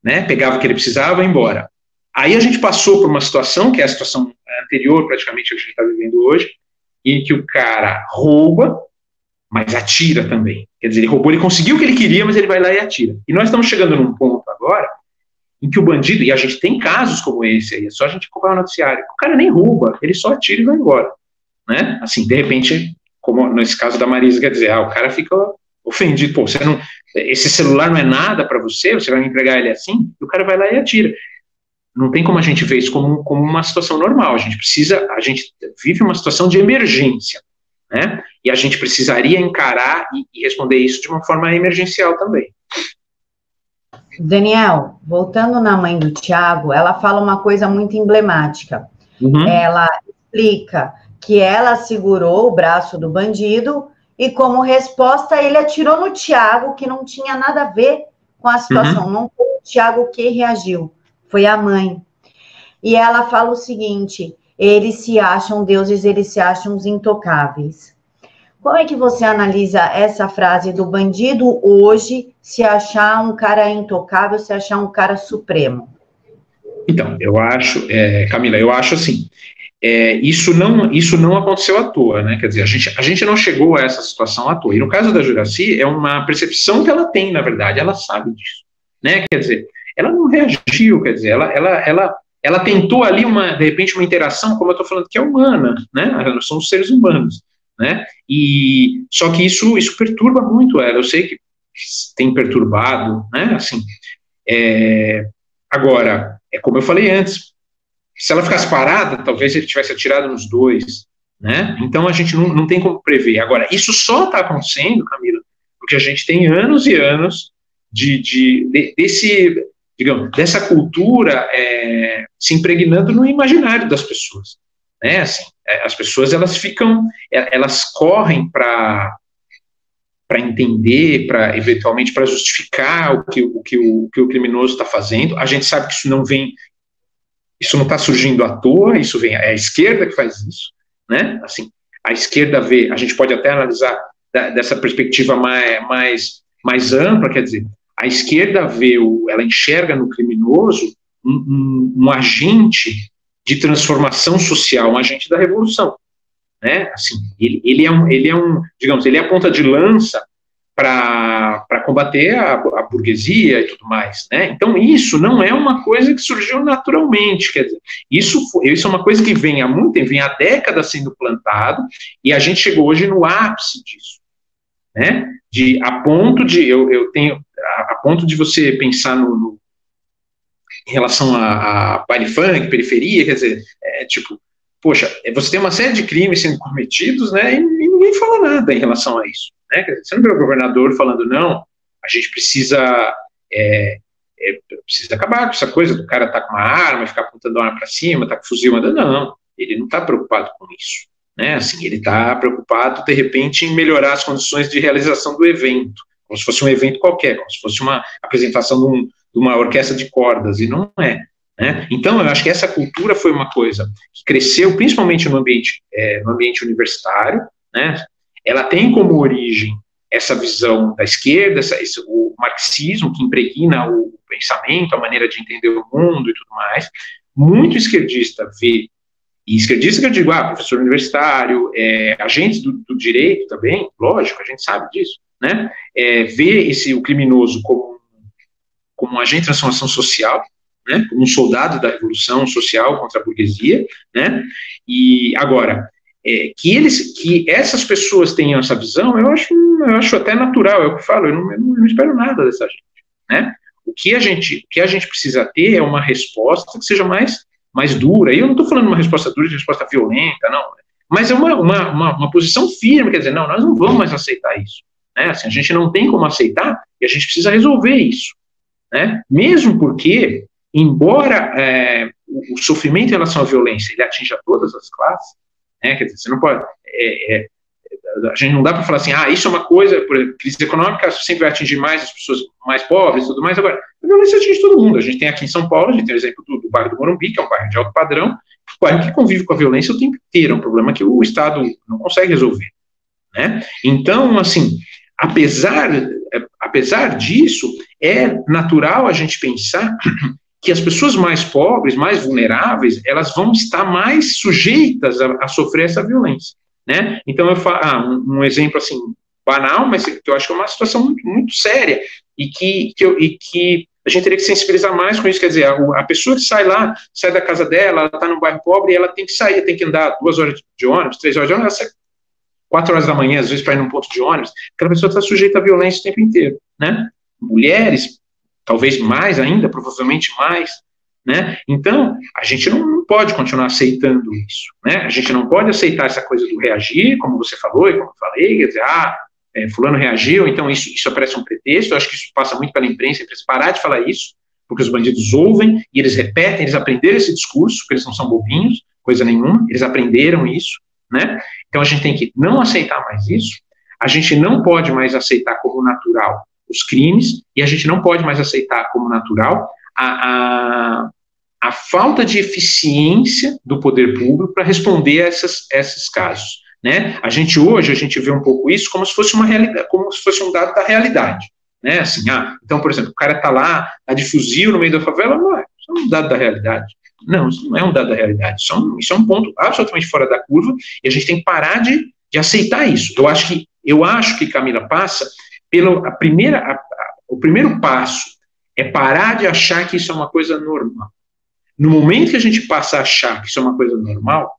né? Pegava o que ele precisava e ia embora. Aí a gente passou por uma situação, que é a situação anterior praticamente que a gente está vivendo hoje, em que o cara rouba, mas atira também. Quer dizer, ele roubou, ele conseguiu o que ele queria, mas ele vai lá e atira. E nós estamos chegando num ponto agora em que o bandido, e a gente tem casos como esse aí, é só a gente acompanhar o noticiário, o cara nem rouba, ele só atira e vai embora, né? Assim, de repente, como nesse caso da Marisa, quer dizer, o cara fica ofendido, esse celular não é nada para você vai me entregar ele assim? E o cara vai lá e atira. Não tem como a gente ver isso como uma situação normal, a gente vive uma situação de emergência, né? E a gente precisaria encarar e responder isso de uma forma emergencial também. Daniel, voltando na mãe do Thiago, ela fala uma coisa muito emblemática. Ela explica que ela segurou o braço do bandido e, como resposta, ele atirou no Thiago, que não tinha nada a ver com a situação. Não foi o Thiago que reagiu, foi a mãe. E ela fala o seguinte: eles se acham deuses, eles se acham os intocáveis. Como é que você analisa essa frase do bandido hoje se achar um cara intocável, se achar um cara supremo? Então, eu acho, Camila, eu acho assim, isso não aconteceu à toa, né? Quer dizer, a gente não chegou a essa situação à toa. E no caso da Juracy, é uma percepção que ela tem, na verdade, ela sabe disso, né? Quer dizer, ela não reagiu, quer dizer, ela tentou ali, de repente, uma interação, como eu estou falando, que é humana, né? Nós somos seres humanos, né? E só que isso perturba muito ela. Eu sei que tem perturbado, né? Assim, agora, como eu falei antes, se ela ficasse parada, talvez ele tivesse atirado nos dois, né? Então a gente não tem como prever. Agora, isso só está acontecendo, Camila, porque a gente tem anos e anos dessa cultura se impregnando no imaginário das pessoas, né? Assim, as pessoas elas correm para entender, eventualmente para justificar o que o criminoso está fazendo. A gente sabe que isso não está surgindo à toa, é a esquerda que faz isso, né? Assim, a esquerda vê, a gente pode até analisar dessa perspectiva mais ampla, quer dizer, a esquerda vê, ela enxerga no criminoso um agente de transformação social, um agente da revolução, né? Assim, ele é a ponta de lança para combater a burguesia e tudo mais, né? Então isso não é uma coisa que surgiu naturalmente, quer dizer, isso é uma coisa que vem há décadas sendo plantado, e a gente chegou hoje no ápice disso, né? A ponto de você pensar em relação a baile funk, periferia, quer dizer, tipo, poxa, você tem uma série de crimes sendo cometidos, né, e ninguém fala nada em relação a isso, né? Quer dizer, você não vê o governador falando, não, a gente precisa acabar com essa coisa do cara tá com uma arma e ficar apontando a arma para cima, tá com fuzil mandando, não, ele não está preocupado com isso, né? Assim, ele está preocupado, de repente, em melhorar as condições de realização do evento, como se fosse um evento qualquer, como se fosse uma apresentação de uma orquestra de cordas, e não é, né? Então, eu acho que essa cultura foi uma coisa que cresceu, principalmente no ambiente universitário, né? Ela tem como origem essa visão da esquerda, o marxismo que impregna o pensamento, a maneira de entender o mundo e tudo mais. Muito esquerdista vê, e esquerdista que eu digo, professor universitário, agentes do direito também, lógico, a gente sabe disso, né? Vê o criminoso como um agente de transformação social, né? Como um soldado da revolução social contra a burguesia, né? E agora, que essas pessoas tenham essa visão, eu acho até natural, é o que eu falo, eu não espero nada dessa gente, né? O que a gente precisa ter é uma resposta que seja mais dura, e eu não estou falando uma resposta dura de resposta violenta, não, mas é uma posição firme, quer dizer, não, nós não vamos mais aceitar isso, né? Assim, a gente não tem como aceitar, e a gente precisa resolver isso, né? Mesmo porque, embora o sofrimento em relação à violência ele atinja todas as classes, né? Quer dizer, você não pode, a gente não dá para falar assim, isso é uma coisa, por exemplo, crise econômica sempre vai atingir mais as pessoas mais pobres e tudo mais. Agora, a violência atinge todo mundo. A gente tem aqui em São Paulo, a gente tem o exemplo do bairro do Morumbi, que é um bairro de alto padrão, um bairro que convive com a violência o tempo inteiro, é um problema que o Estado não consegue resolver, né? Então, assim, apesar disso, é natural a gente pensar que as pessoas mais pobres, mais vulneráveis, elas vão estar mais sujeitas a sofrer essa violência, né? Então, eu falo, um exemplo, assim, banal, mas que eu acho que é uma situação muito, muito séria, e que a gente teria que sensibilizar mais com isso, quer dizer, a pessoa que sai da casa dela, ela está num bairro pobre, e ela tem que sair, tem que andar 2 horas de ônibus, 3 horas de ônibus, ela sai 4 horas da manhã, às vezes, para ir num ponto de ônibus, aquela pessoa está sujeita à violência o tempo inteiro, né? Mulheres, talvez mais ainda, provavelmente mais, né? Então, a gente não pode continuar aceitando isso, né? A gente não pode aceitar essa coisa do reagir, como você falou e como eu falei, quer dizer, fulano reagiu, então isso parece um pretexto. Eu acho que isso passa muito pela imprensa, a imprensa parar de falar isso, porque os bandidos ouvem e eles repetem, eles aprenderam esse discurso, porque eles não são bobinhos, coisa nenhuma, eles aprenderam isso, né? Então a gente tem que não aceitar mais isso, a gente não pode mais aceitar como natural os crimes, e a gente não pode mais aceitar como natural a falta de eficiência do poder público para responder a esses casos, né? Hoje a gente vê um pouco isso como se fosse uma realidade, como se fosse um dado da realidade, né? Assim, então, por exemplo, o cara está lá, de fuzil no meio da favela, isso é um dado da realidade. Não, isso não é um dado da realidade, isso é um ponto absolutamente fora da curva, e a gente tem que parar de aceitar isso. Eu acho que Camila, passa o primeiro passo é parar de achar que isso é uma coisa normal. No momento que a gente passa a achar que isso é uma coisa normal,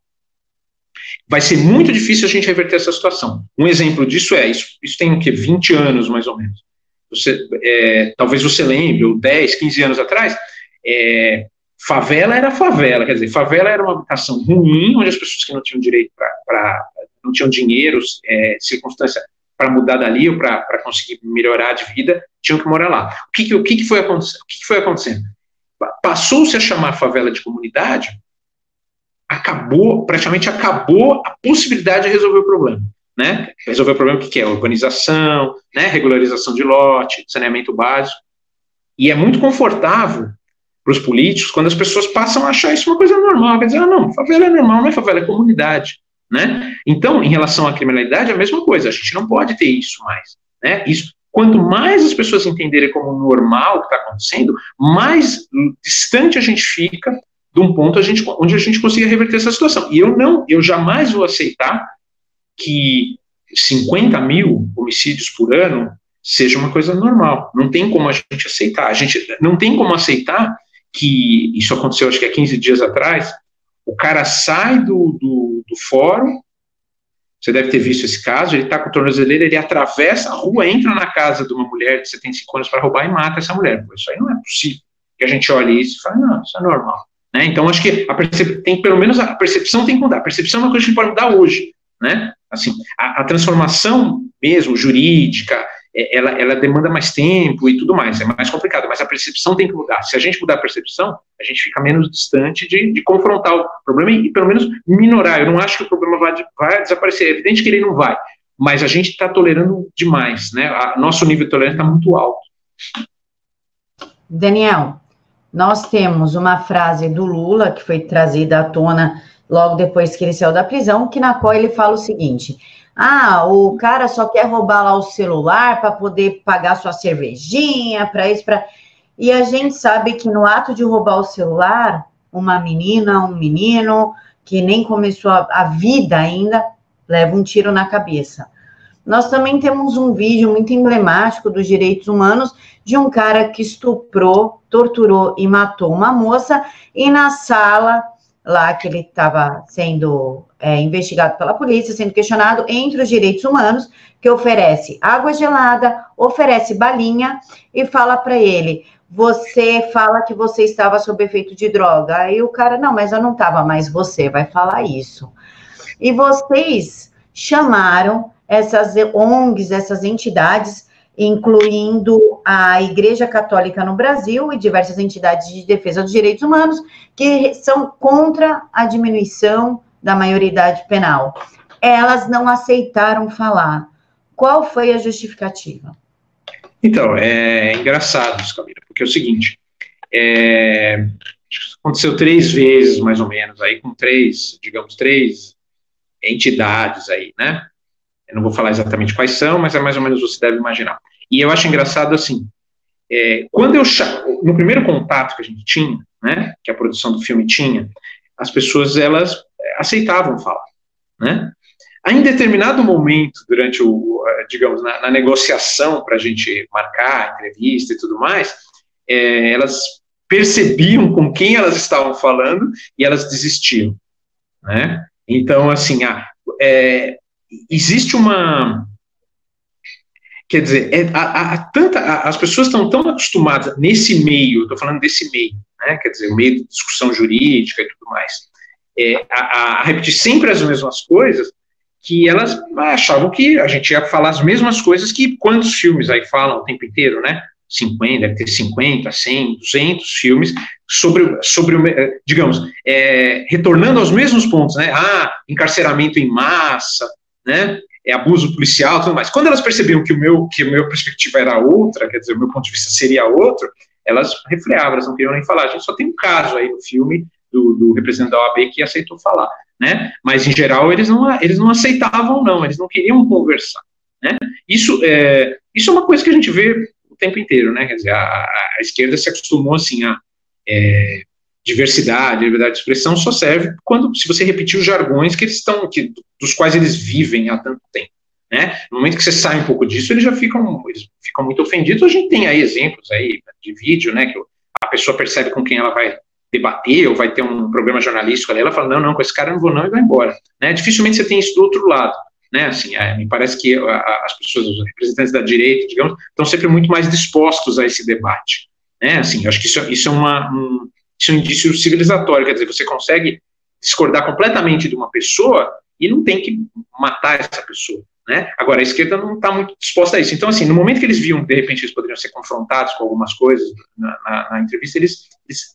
vai ser muito difícil a gente reverter essa situação. Um exemplo disso isso tem o quê? 20 anos, mais ou menos. Talvez você lembre, ou 10, 15 anos atrás, favela era favela, quer dizer, favela era uma habitação ruim, onde as pessoas que não tinham direito não tinham dinheiro, circunstância para mudar dali, ou para conseguir melhorar de vida, tinham que morar lá. O que foi acontecendo? Passou-se a chamar a favela de comunidade, praticamente acabou a possibilidade de resolver o problema, né? Resolver o problema que é urbanização, né? Regularização de lote, saneamento básico, e é muito confortável para os políticos quando as pessoas passam a achar isso uma coisa normal, quer dizer, não, favela é normal, não é favela, é comunidade, né? Então, em relação à criminalidade, é a mesma coisa, a gente não pode ter isso mais, né? Isso, quanto mais as pessoas entenderem como normal o que está acontecendo, mais distante a gente fica de um ponto onde a gente consiga reverter essa situação. E eu jamais vou aceitar que 50 mil homicídios por ano seja uma coisa normal. Não tem como a gente aceitar. A gente não tem como aceitar que isso aconteceu, acho que há 15 dias atrás, o cara sai do fórum, você deve ter visto esse caso, ele está com tornozeleira, ele atravessa a rua, entra na casa de uma mulher de 75 anos para roubar e mata essa mulher. Pô, isso aí não é possível. Que a gente olhe isso e fala, não, isso é normal. Né? Então, acho que pelo menos a percepção tem que mudar. A percepção é uma coisa que a gente pode mudar hoje. Né? Assim, a transformação mesmo, jurídica, ela demanda mais tempo e tudo mais, é mais complicado, mas a percepção tem que mudar. Se a gente mudar a percepção, a gente fica menos distante de confrontar o problema e pelo menos minorar. Eu não acho que o problema vai desaparecer, é evidente que ele não vai, mas a gente está tolerando demais, né? Nosso nível de tolerância está muito alto. Daniel, nós temos uma frase do Lula, que foi trazida à tona logo depois que ele saiu da prisão, na qual ele fala o seguinte: o cara só quer roubar lá o celular para poder pagar sua cervejinha, para isso, para... E a gente sabe que no ato de roubar o celular, uma menina, um menino, que nem começou a vida ainda, leva um tiro na cabeça. Nós também temos um vídeo muito emblemático dos direitos humanos de um cara que estuprou, torturou e matou uma moça, e na sala lá que ele estava sendo investigado pela polícia, sendo questionado, entre os direitos humanos, que oferece água gelada, oferece balinha e fala para ele: você fala que você estava sob efeito de droga. Aí o cara: não, mas eu não estava, mas você vai falar isso. E vocês chamaram essas ONGs, essas entidades, incluindo a Igreja Católica no Brasil e diversas entidades de defesa dos direitos humanos, que são contra a diminuição da maioridade penal. Elas não aceitaram falar. Qual foi a justificativa? Então, é engraçado isso, Camila, porque é o seguinte, aconteceu 3 vezes, mais ou menos, aí com 3 entidades aí, né? Eu não vou falar exatamente quais são, mas é mais ou menos você deve imaginar. E eu acho engraçado assim, no primeiro contato que a gente tinha, né, que a produção do filme tinha, as pessoas, elas aceitavam falar, né? Aí, em determinado momento, durante na negociação para a gente marcar a entrevista e tudo mais, elas percebiam com quem elas estavam falando e elas desistiam, né? Então, assim, existe uma... Quer dizer, as pessoas estão tão acostumadas nesse meio, estou falando desse meio, né, quer dizer, o meio de discussão jurídica e tudo mais, a repetir sempre as mesmas coisas, que elas achavam que a gente ia falar as mesmas coisas que quantos filmes aí falam o tempo inteiro, né? 50, deve ter 50, 100, 200 filmes sobre digamos, retornando aos mesmos pontos, né? Encarceramento em massa, né? Abuso policial, tudo mais. Quando elas percebiam que a minha perspectiva era outra, quer dizer, o meu ponto de vista seria outro, elas refreavam, elas não queriam nem falar. A gente só tem um caso aí no filme do representante da OAB que aceitou falar, né? Mas, em geral, eles não aceitavam, não, eles não queriam conversar, né? Isso é uma coisa que a gente vê o tempo inteiro, né? Quer dizer, a esquerda se acostumou, assim, diversidade, liberdade de expressão só serve se você repetir os jargões dos quais eles vivem há tanto tempo, né? No momento que você sai um pouco disso, eles ficam muito ofendidos. A gente tem aí exemplos aí de vídeo, né, que a pessoa percebe com quem ela vai debater ou vai ter um programa jornalístico ali, ela fala, não, com esse cara eu não vou não, e vai embora, né? Dificilmente você tem isso do outro lado, né? Assim, me parece que as pessoas, os representantes da direita, digamos, estão sempre muito mais dispostos a esse debate, né? Assim, eu acho que isso é um indício civilizatório, quer dizer, você consegue discordar completamente de uma pessoa e não tem que matar essa pessoa, né? Agora, a esquerda não está muito disposta a isso. Então, assim, no momento que eles viam, de repente, eles poderiam ser confrontados com algumas coisas na entrevista,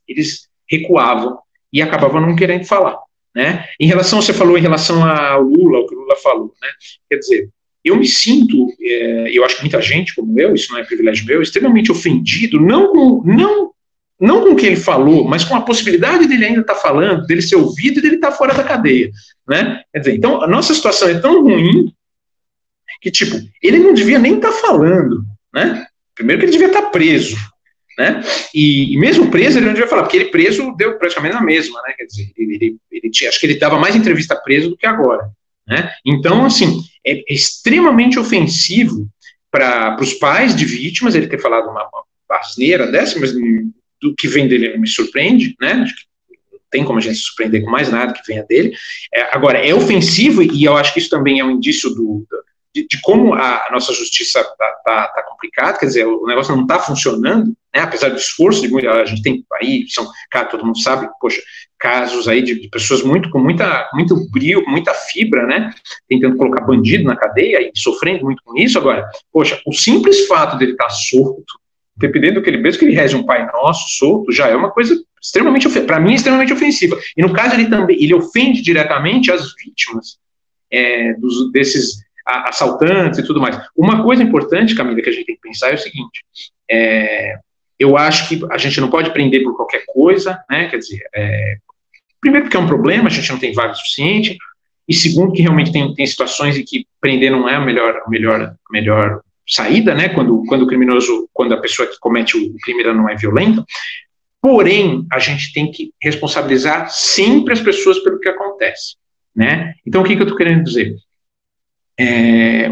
eles recuavam e acabavam não querendo falar, né? Você falou em relação ao Lula, o que o Lula falou, né? Quer dizer, eu me sinto, eu acho que muita gente como eu, isso não é privilégio meu, extremamente ofendido, não não com o que ele falou, mas com a possibilidade dele ainda estar falando, dele ser ouvido e dele estar fora da cadeia, né? Quer dizer, então a nossa situação é tão ruim que, tipo, ele não devia nem estar falando, né? Primeiro que ele devia estar preso, né? E mesmo preso ele não devia falar, porque ele preso deu praticamente na mesma, né? Quer dizer, acho que ele dava mais entrevista preso do que agora, né? Então, assim, é extremamente ofensivo para os pais de vítimas ele ter falado uma asneira dessa, mas do que vem dele não me surpreende, né? Acho que não tem como a gente se surpreender com mais nada que venha dele. Agora, é ofensivo, e eu acho que isso também é um indício de como a nossa justiça tá complicada, quer dizer, o negócio não está funcionando, né? Apesar do esforço, a gente tem aí, todo mundo sabe, poxa, casos aí de pessoas com muito brio, muita fibra, né? Tentando colocar bandido na cadeia e sofrendo muito com isso. Agora, poxa, o simples fato dele estar solto, dependendo do que ele mesmo que ele reze um Pai Nosso solto, já é uma coisa extremamente, para mim, extremamente ofensiva. E no caso ele ofende diretamente as vítimas desses assaltantes e tudo mais. Uma coisa importante, Camila, que a gente tem que pensar é o seguinte: eu acho que a gente não pode prender por qualquer coisa, né? Quer dizer, primeiro porque é um problema, a gente não tem vaga suficiente, e segundo que realmente tem situações em que prender não é a melhor saída, né, quando o criminoso, quando a pessoa que comete o crime ela não é violenta. Porém, a gente tem que responsabilizar sempre as pessoas pelo que acontece, né? Então, o que eu estou querendo dizer?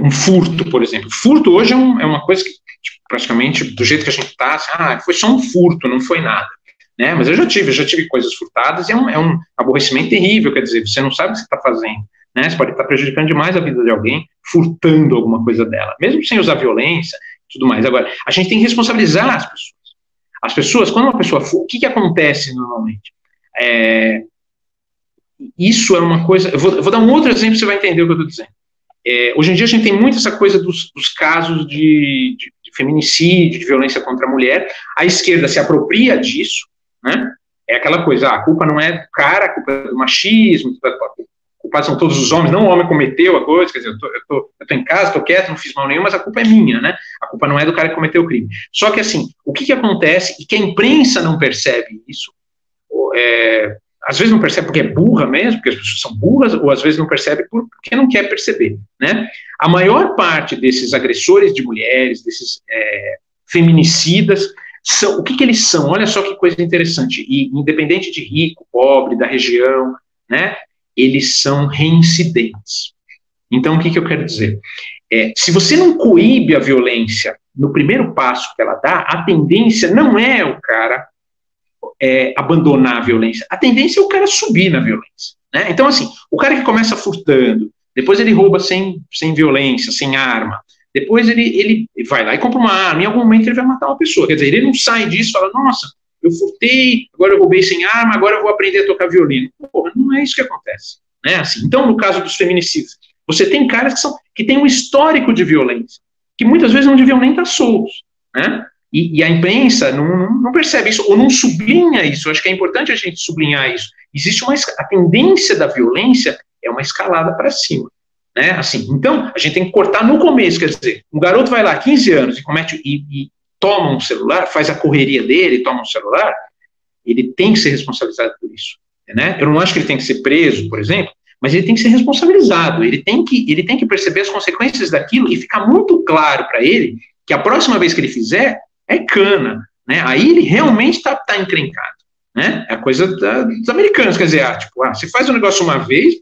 Um furto, por exemplo. Furto hoje é uma coisa que, tipo, praticamente, do jeito que a gente está, assim, foi só um furto, não foi nada, né? Mas eu já tive coisas furtadas e é um aborrecimento terrível, quer dizer, você não sabe o que você está fazendo, né? Você pode estar prejudicando demais a vida de alguém, furtando alguma coisa dela, mesmo sem usar violência e tudo mais. Agora, a gente tem que responsabilizar as pessoas. As pessoas, quando uma pessoa furta, o que acontece normalmente? Isso é uma coisa... Eu vou dar um outro exemplo, você vai entender o que eu estou dizendo. Hoje em dia a gente tem muito essa coisa dos casos de feminicídio, de violência contra a mulher. A esquerda se apropria disso, né? É aquela coisa, a culpa não é do cara, a culpa é do machismo, culpados são todos os homens, não o homem cometeu a coisa, quer dizer, eu tô em casa, tô quieto, não fiz mal nenhum, mas a culpa é minha, né? A culpa não é do cara que cometeu o crime. Só que, assim, o que acontece, e que a imprensa não percebe isso, às vezes não percebe porque é burra mesmo, porque as pessoas são burras, ou às vezes não percebe porque não quer perceber, né? A maior parte desses agressores de mulheres, desses feminicidas, o que eles são? Olha só que coisa interessante, e independente de rico, pobre, da região, né? Eles são reincidentes. Então, o que eu quero dizer? Se você não coíbe a violência no primeiro passo que ela dá, a tendência não é o cara abandonar a violência, a tendência é o cara subir na violência, né? Então, assim, o cara que começa furtando, depois ele rouba sem violência, sem arma, depois ele vai lá e compra uma arma, em algum momento ele vai matar uma pessoa, quer dizer, ele não sai disso e fala, nossa, eu furtei, agora eu roubei sem arma, agora eu vou aprender a tocar violino. Porra, não é isso que acontece, né? Assim, então, no caso dos feminicídios, você tem caras que têm um histórico de violência, que muitas vezes não deviam nem estar soltos, né? E a imprensa não percebe isso, ou não sublinha isso. Eu acho que é importante a gente sublinhar isso. Existe a tendência da violência é uma escalada para cima, né? Assim, então, a gente tem que cortar no começo, quer dizer, um garoto vai lá, 15 anos, e comete toma um celular, faz a correria dele, toma um celular, ele tem que ser responsabilizado por isso, né? Eu não acho que ele tem que ser preso, por exemplo, mas ele tem que ser responsabilizado, ele tem que perceber as consequências daquilo e ficar muito claro para ele que a próxima vez que ele fizer, é cana, né? Aí ele realmente tá encrencado, né? É a coisa dos americanos, quer dizer, você faz um negócio uma vez,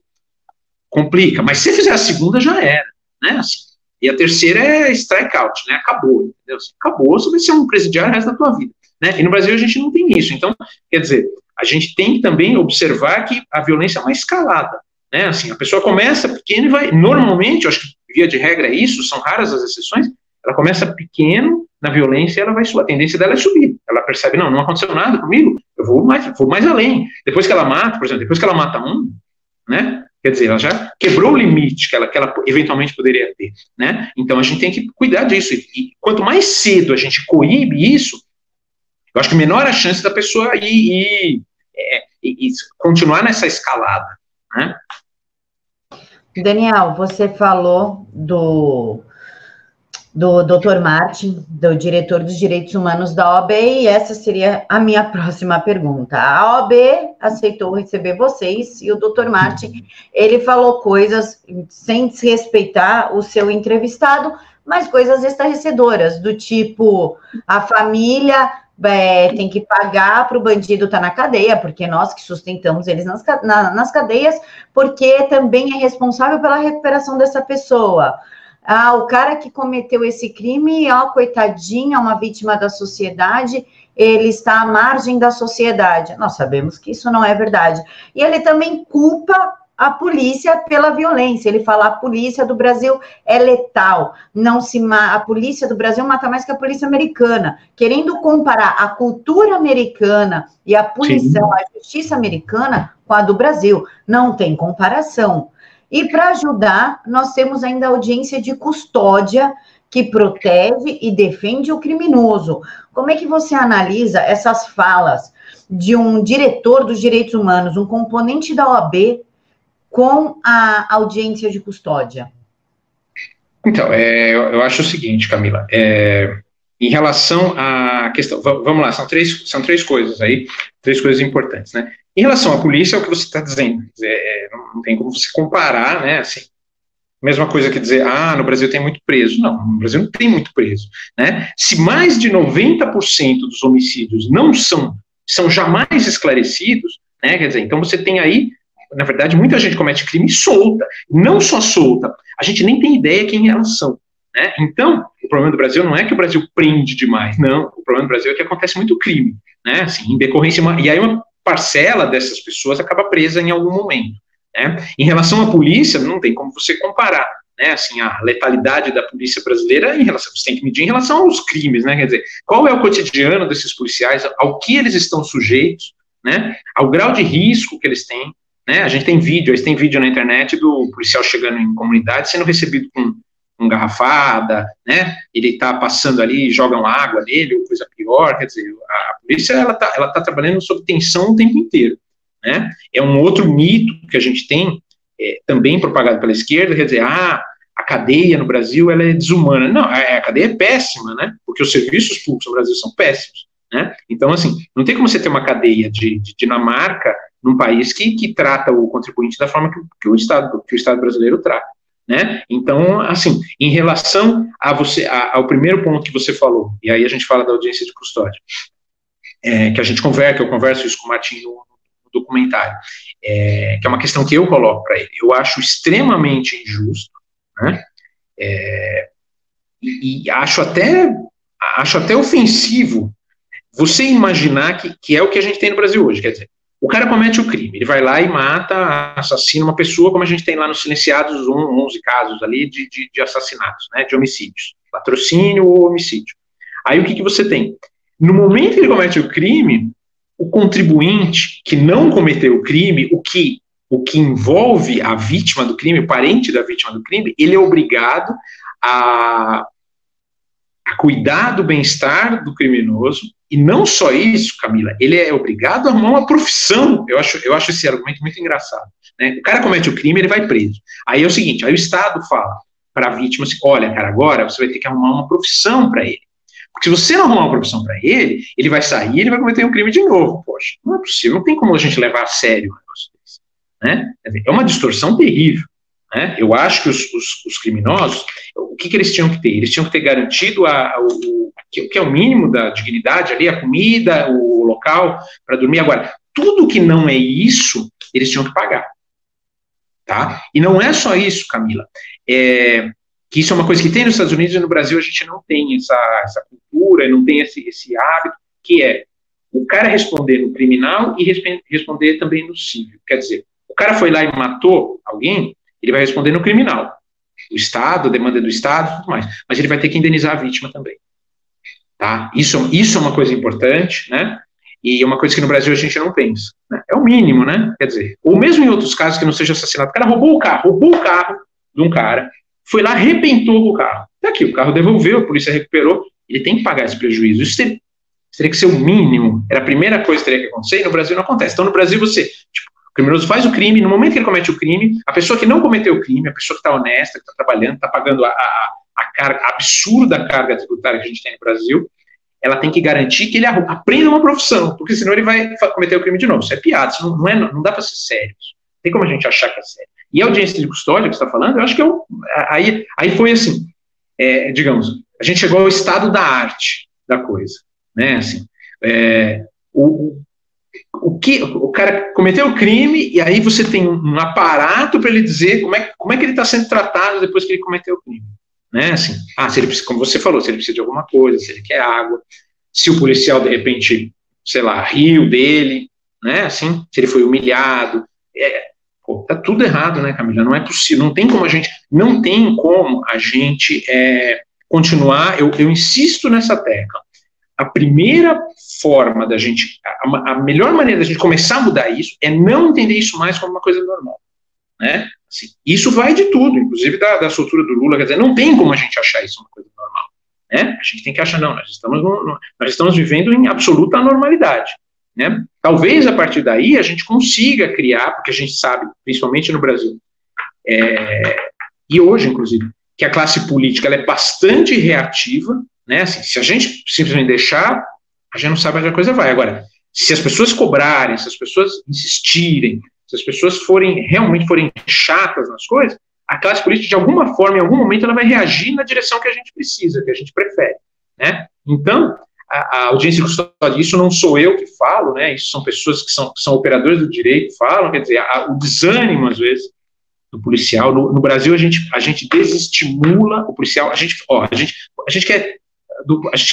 complica, mas se você fizer a segunda, já era, né? Assim, e a terceira é strikeout, né? Acabou, entendeu? Acabou, você vai ser um presidiário o resto da tua vida, né? E no Brasil a gente não tem isso. Então, quer dizer, a gente tem que também observar que a violência é uma escalada, né? Assim, a pessoa começa pequeno e vai, normalmente, eu acho que via de regra é isso, são raras as exceções, ela começa pequeno na violência e ela vai subir, a tendência dela é subir. Ela percebe, não aconteceu nada comigo, eu vou mais além. Depois que ela mata, por exemplo, depois que ela mata um, né? Quer dizer, ela já quebrou o limite que ela eventualmente poderia ter, né? Então a gente tem que cuidar disso. E quanto mais cedo a gente coíbe isso, eu acho que menor a chance da pessoa ir continuar nessa escalada, né? Daniel, você falou do Dr. Martin, do diretor dos direitos humanos da OAB, e essa seria a minha próxima pergunta. A OAB aceitou receber vocês, e o Dr. Martin, ele falou coisas sem desrespeitar o seu entrevistado, mas coisas estarrecedoras, do tipo, a família tem que pagar para o bandido estar na cadeia, porque nós que sustentamos eles nas cadeias, porque também é responsável pela recuperação dessa pessoa. O cara que cometeu esse crime, coitadinho, é uma vítima da sociedade, ele está à margem da sociedade. Nós sabemos que isso não é verdade. E ele também culpa a polícia pela violência. Ele fala, a polícia do Brasil é letal, a polícia do Brasil mata mais que a polícia americana, querendo comparar a cultura americana e a punição, a justiça americana com a do Brasil. Não tem comparação. E para ajudar, nós temos ainda a audiência de custódia, que protege e defende o criminoso. Como é que você analisa essas falas de um diretor dos direitos humanos, um componente da OAB, com a audiência de custódia? Então, eu acho o seguinte, Camila, em relação à questão, vamos lá, são três coisas aí, três coisas importantes, né? Em relação à polícia, é o que você está dizendo, não tem como você comparar, né, assim, mesma coisa que dizer, no Brasil tem muito preso. Não, no Brasil não tem muito preso, né? Se mais de 90% dos homicídios não são jamais esclarecidos, né, quer dizer, então você tem aí, na verdade, muita gente comete crime solta, não só solta, a gente nem tem ideia quem elas são, né? Então, o problema do Brasil não é que o Brasil prende demais, não, o problema do Brasil é que acontece muito crime, né, assim, em decorrência, e aí uma parcela dessas pessoas acaba presa em algum momento, né? Em relação à polícia, não tem como você comparar, né, assim, a letalidade da polícia brasileira você tem que medir em relação aos crimes, né, quer dizer, qual é o cotidiano desses policiais, ao que eles estão sujeitos, né, ao grau de risco que eles têm, né? A gente tem vídeo na internet do policial chegando em comunidade, sendo recebido com garrafada, né, ele tá passando ali, jogam água nele, ou coisa pior, quer dizer, a polícia, ela tá trabalhando sob tensão o tempo inteiro, né? É um outro mito que a gente tem, também propagado pela esquerda, quer dizer, a cadeia no Brasil, ela é desumana. Não, a cadeia é péssima, né, porque os serviços públicos no Brasil são péssimos, né? Então, assim, não tem como você ter uma cadeia de Dinamarca num país que trata o contribuinte da forma que o Estado brasileiro trata, né? Então, assim, em relação ao primeiro ponto que você falou, e aí a gente fala da audiência de custódia, que eu converso isso com o Martim no documentário, que é uma questão que eu coloco para ele. Eu acho extremamente injusto, né? E acho até ofensivo você imaginar que é o que a gente tem no Brasil hoje, quer dizer, o cara comete o crime, ele vai lá e mata, assassina uma pessoa, como a gente tem lá nos silenciados 11 casos ali de assassinatos, né, de homicídios, latrocínio ou homicídio. Aí o que você tem? No momento que ele comete o crime, o contribuinte que não cometeu o crime, o que envolve a vítima do crime, o parente da vítima do crime, ele é obrigado a cuidar do bem-estar do criminoso, e não só isso, Camila, ele é obrigado a arrumar uma profissão. Eu acho esse argumento muito engraçado, né? O cara comete o crime, ele vai preso. Aí é o seguinte, aí o Estado fala para a vítima assim, olha, cara, agora você vai ter que arrumar uma profissão para ele. Porque se você não arrumar uma profissão para ele vai sair e ele vai cometer um crime de novo. Poxa, não é possível, não tem como a gente levar a sério o negócio desse, né? É uma distorção terrível, né? Eu acho que os criminosos, o que eles tinham que ter? Eles tinham que ter garantido o que é o mínimo da dignidade ali, a comida, o local para dormir. Agora, tudo que não é isso, eles tinham que pagar, tá? E não é só isso, Camila, que isso é uma coisa que tem nos Estados Unidos e no Brasil a gente não tem essa cultura, não tem esse hábito, que é o cara responder no criminal e responder também no civil. Quer dizer, o cara foi lá e matou alguém, ele vai responder no criminal. O Estado, a demanda do Estado, tudo mais. Mas ele vai ter que indenizar a vítima também. Tá? Isso é uma coisa importante, né? E é uma coisa que no Brasil a gente não pensa, né? É o mínimo, né? Quer dizer, ou mesmo em outros casos que não seja assassinato, o cara roubou o carro de um cara, foi lá, arrebentou o carro. Tá aqui, o carro devolveu, a polícia recuperou, ele tem que pagar esse prejuízo. Isso teria que ser o mínimo, era a primeira coisa que teria que acontecer, e no Brasil não acontece. Então no Brasil o criminoso faz o crime, no momento que ele comete o crime, a pessoa que não cometeu o crime, a pessoa que está honesta, que está trabalhando, está pagando a a absurda carga tributária que a gente tem no Brasil, ela tem que garantir que ele aprenda uma profissão, porque senão ele vai cometer o crime de novo. Isso é piada, isso não dá para ser sério. Não tem como a gente achar que é sério. E a audiência de custódia que você está falando, eu acho que aí foi assim, digamos, a gente chegou ao estado da arte da coisa, né, assim, o cara cometeu o crime e aí você tem um aparato para ele dizer como é que ele está sendo tratado depois que ele cometeu o crime, né, assim, se ele precisa, como você falou, se ele precisa de alguma coisa, se ele quer água, se o policial de repente, sei lá, riu dele, né, assim, se ele foi humilhado, tá tudo errado, né, Camila? Não é possível, não tem como a gente continuar. Eu insisto nessa tecla. A primeira forma da gente, a melhor maneira da gente começar a mudar isso é não entender isso mais como uma coisa normal, né? Assim, isso vai de tudo, inclusive da soltura do Lula, quer dizer, não tem como a gente achar isso uma coisa normal, né? A gente tem que achar, não, nós estamos vivendo em absoluta anormalidade. Né? Talvez a partir daí a gente consiga criar, porque a gente sabe, principalmente no Brasil, e hoje, inclusive, que a classe política ela é bastante reativa, né? Assim, se a gente simplesmente deixar, a gente não sabe onde a coisa vai. Agora, se as pessoas cobrarem, se as pessoas insistirem, se as pessoas realmente forem chatas nas coisas, a classe política, de alguma forma, em algum momento, ela vai reagir na direção que a gente precisa, que a gente prefere. Né? Então, a audiência de custódia, isso não sou eu que falo, né? Isso são pessoas que são operadores do direito, falam, quer dizer, o desânimo, às vezes, do policial. No Brasil, a gente desestimula o policial, a gente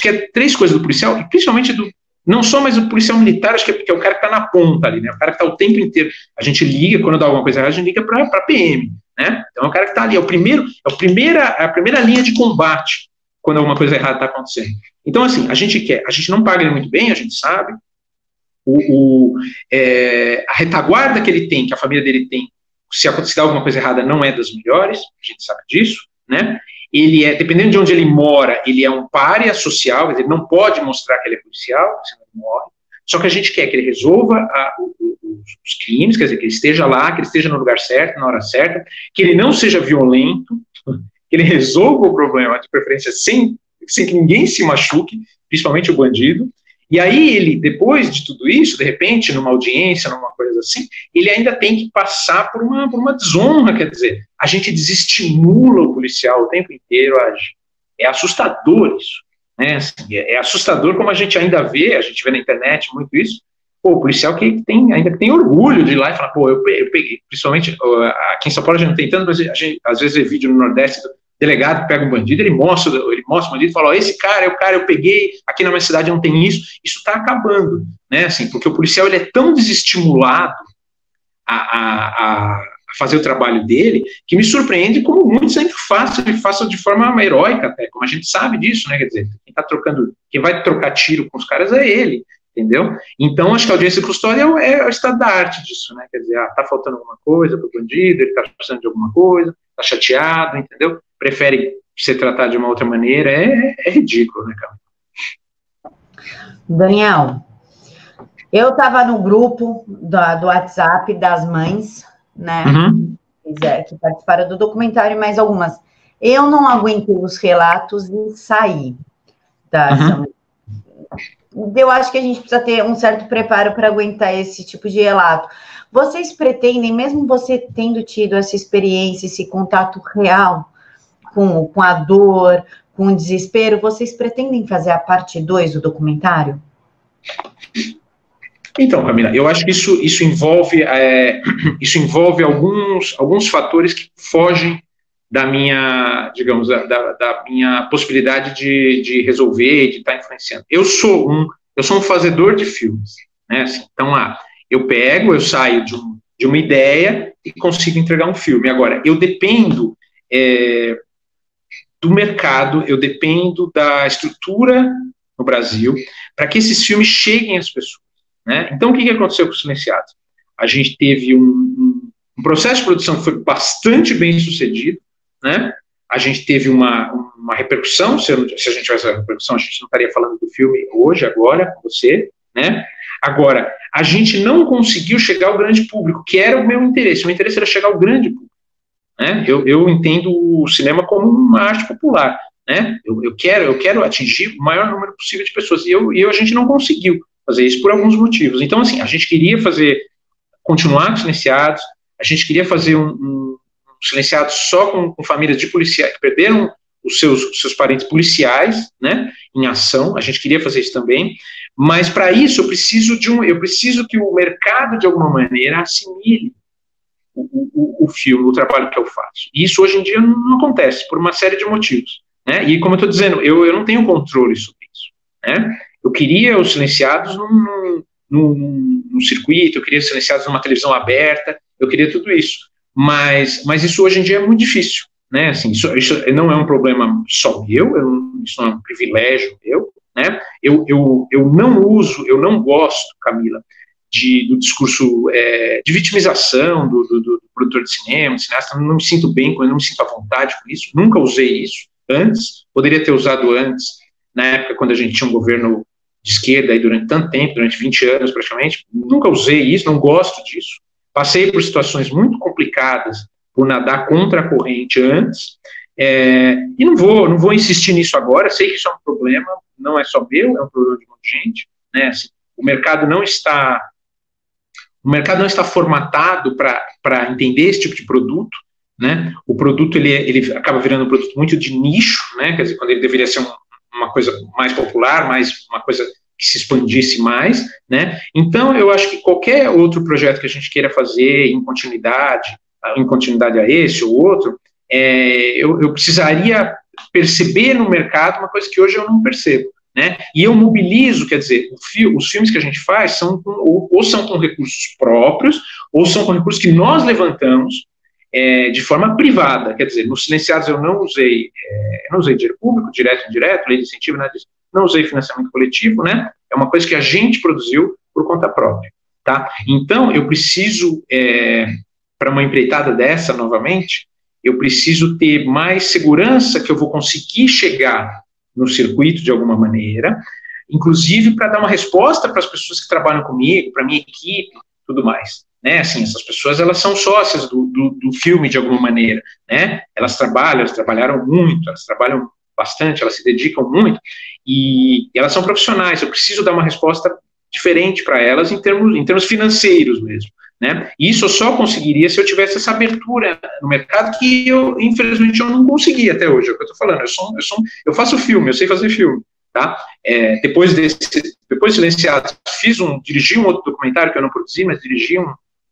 quer três coisas do policial, e principalmente não só mais o policial militar, acho que é o cara que está na ponta ali, né? O cara que está o tempo inteiro. A gente liga, quando dá alguma coisa errada, a gente liga para a PM, né? Então é o cara que está ali, é a primeira linha de combate quando alguma coisa errada está acontecendo. Então, assim, a gente não paga ele muito bem, a gente sabe, a retaguarda que ele tem, que a família dele tem, se dá alguma coisa errada, não é das melhores, a gente sabe disso, né? Ele dependendo de onde ele mora, ele é um pária social, quer dizer, ele não pode mostrar que ele é policial, senão ele morre. Só que a gente quer que ele resolva os crimes, quer dizer, que ele esteja lá, que ele esteja no lugar certo, na hora certa, que ele não seja violento, que ele resolva o problema, de preferência, sem que ninguém se machuque, principalmente o bandido. E aí ele, depois de tudo isso, de repente, numa audiência, numa coisa assim, ele ainda tem que passar por uma desonra, quer dizer, a gente desestimula o policial o tempo inteiro a agir. É assustador isso, né? Assim, é assustador como a gente vê na internet muito isso, o policial que tem orgulho de ir lá e falar, eu peguei, principalmente aqui em São Paulo a gente não tem tanto, mas a gente às vezes vê vídeo no Nordeste do delegado que pega um bandido, ele mostra o bandido e fala, esse cara é o cara, eu peguei, aqui na minha cidade não tem isso está acabando, né, assim, porque o policial ele é tão desestimulado a fazer o trabalho dele, que me surpreende como muitos sempre façam de forma heróica até, como a gente sabe disso, né, quer dizer, quem vai trocar tiro com os caras é ele, entendeu? Então, acho que a audiência de custódia é o estado da arte disso, né, quer dizer, tá faltando alguma coisa pro bandido, ele tá precisando de alguma coisa, tá chateado, entendeu? Prefere ser tratado de uma outra maneira, é ridículo, né, cara? Daniel, eu estava no grupo do WhatsApp das mães, né, que participaram do documentário, mais algumas. Eu não aguentei os relatos e saí da ação. Eu acho que a gente precisa ter um certo preparo para aguentar esse tipo de relato. Vocês pretendem, mesmo você tendo tido essa experiência, esse contato real com a dor, com o desespero, vocês pretendem fazer a parte 2 do documentário? Então, Camila, eu acho que isso envolve alguns fatores que fogem da minha, digamos, da minha possibilidade de resolver, de estar influenciando. Eu sou um fazedor de filmes, né? Assim, então, eu saio de uma ideia e consigo entregar um filme. Agora, eu dependo do mercado, eu dependo da estrutura no Brasil para que esses filmes cheguem às pessoas, né? Então, o que aconteceu com os Silenciados? A gente teve um processo de produção que foi bastante bem sucedido, né? A gente teve uma repercussão, se a gente tivesse essa repercussão, a gente não estaria falando do filme hoje, agora, com você, né? Agora, a gente não conseguiu chegar ao grande público, que era o meu interesse era chegar ao grande público. né? Eu entendo o cinema como uma arte popular, né? Eu quero atingir o maior número possível de pessoas, e a gente não conseguiu fazer isso por alguns motivos. Então, assim, a gente queria continuar com silenciados, a gente queria fazer um silenciado só com famílias de policiais que perderam os seus parentes policiais, né, em ação. A gente queria fazer isso também, mas para isso eu preciso que o mercado, de alguma maneira, assimile o filme, o trabalho que eu faço. E isso hoje em dia não acontece, por uma série de motivos, né? E como eu estou dizendo, eu não tenho controle sobre isso, né? Eu queria os silenciados num circuito, eu queria os silenciados numa televisão aberta, eu queria tudo isso. Mas isso hoje em dia é muito difícil, né? Assim, isso não é um problema só meu, isso não é um privilégio meu, né? Eu não gosto, Camila, do discurso de vitimização do produtor de cinema, do cineasta. Não me sinto bem com ele, não me sinto à vontade com isso, nunca usei isso antes, poderia ter usado antes, na época quando a gente tinha um governo de esquerda aí durante tanto tempo, durante 20 anos praticamente, nunca usei isso, não gosto disso. Passei por situações muito complicadas por nadar contra a corrente antes, e não vou insistir nisso agora. Sei que isso é um problema, não é só meu, é um problema de um monte de gente, né? Assim, o mercado não está formatado para entender esse tipo de produto, né? O produto ele acaba virando um produto muito de nicho, né? Quer dizer, quando ele deveria ser uma coisa mais popular, uma coisa que se expandisse mais, né? Então, eu acho que qualquer outro projeto que a gente queira fazer em continuidade a esse ou outro, eu precisaria perceber no mercado uma coisa que hoje eu não percebo, né? E eu mobilizo, quer dizer, os filmes que a gente faz são com recursos próprios, ou são com recursos que nós levantamos de forma privada. Quer dizer, nos Silenciados eu não usei dinheiro público, direto e indireto, lei de incentivo, nada disso. Não usei financiamento coletivo, né? É uma coisa que a gente produziu por conta própria, tá? Então, eu preciso, para uma empreitada dessa, novamente, eu preciso ter mais segurança que eu vou conseguir chegar no circuito de alguma maneira, inclusive para dar uma resposta para as pessoas que trabalham comigo, para a minha equipe, tudo mais, né? Assim, essas pessoas, elas são sócias do filme de alguma maneira, né? Elas trabalharam muito, elas trabalham bastante, elas se dedicam muito, e elas são profissionais. Eu preciso dar uma resposta diferente para elas em termos financeiros mesmo, né? E isso eu só conseguiria se eu tivesse essa abertura no mercado, que infelizmente eu não consegui até hoje. É o que eu estou falando. Eu faço filme, eu sei fazer filme, tá? Depois Silenciado, dirigi um outro documentário que eu não produzi, mas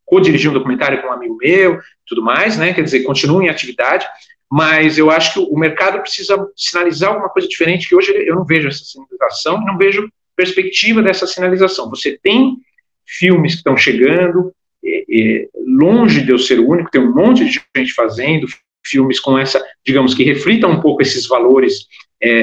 co-dirigi um documentário com um amigo meu, tudo mais, né? Quer dizer, continuo em atividade, mas eu acho que o mercado precisa sinalizar alguma coisa diferente, que hoje eu não vejo essa sinalização, não vejo perspectiva dessa sinalização. Você tem filmes que estão chegando, longe de eu ser o único, tem um monte de gente fazendo filmes com essa, digamos, que reflitam um pouco esses valores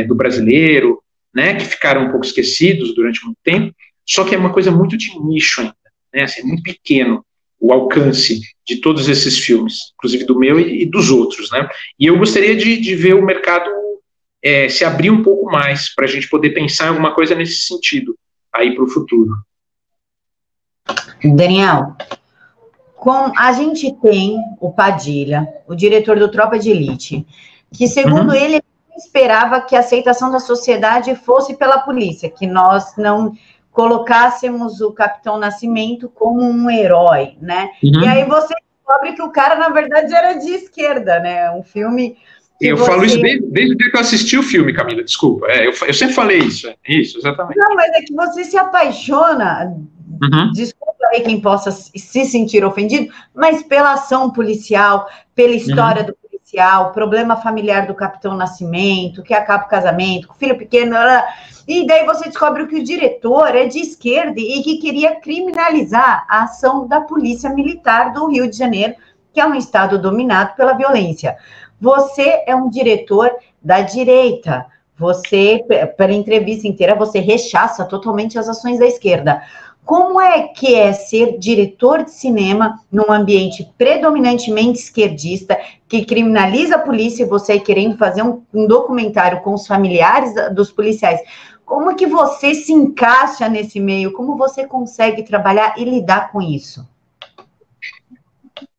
do brasileiro, né, que ficaram um pouco esquecidos durante muito tempo, só que é uma coisa muito de nicho ainda, né, assim, é muito pequeno o alcance de todos esses filmes, inclusive do meu e dos outros, né, e eu gostaria de ver o mercado se abrir um pouco mais, para a gente poder pensar em alguma coisa nesse sentido, aí para o futuro. Daniel, a gente tem o Padilha, o diretor do Tropa de Elite, que, segundo ele esperava que a aceitação da sociedade fosse pela polícia, que nós não colocássemos o Capitão Nascimento como um herói, né? E aí você descobre que o cara, na verdade, era de esquerda, né? Um filme... Eu falo isso desde o dia que eu assisti o filme, Camila, desculpa. Eu sempre falei isso, exatamente. Não, mas é que você se apaixona, desculpa aí quem possa se sentir ofendido, mas pela ação policial, pela história do policial, problema familiar do Capitão Nascimento, que acaba o casamento, com o filho pequeno, e daí você descobre que o diretor é de esquerda e que queria criminalizar a ação da Polícia Militar do Rio de Janeiro, que é um estado dominado pela violência. Você é um diretor da direita. Você, pela entrevista inteira, você rechaça totalmente as ações da esquerda. Como é que é ser diretor de cinema num ambiente predominantemente esquerdista, que criminaliza a polícia, e você querendo fazer um documentário com os familiares dos policiais? Como é que você se encaixa nesse meio? Como você consegue trabalhar e lidar com isso?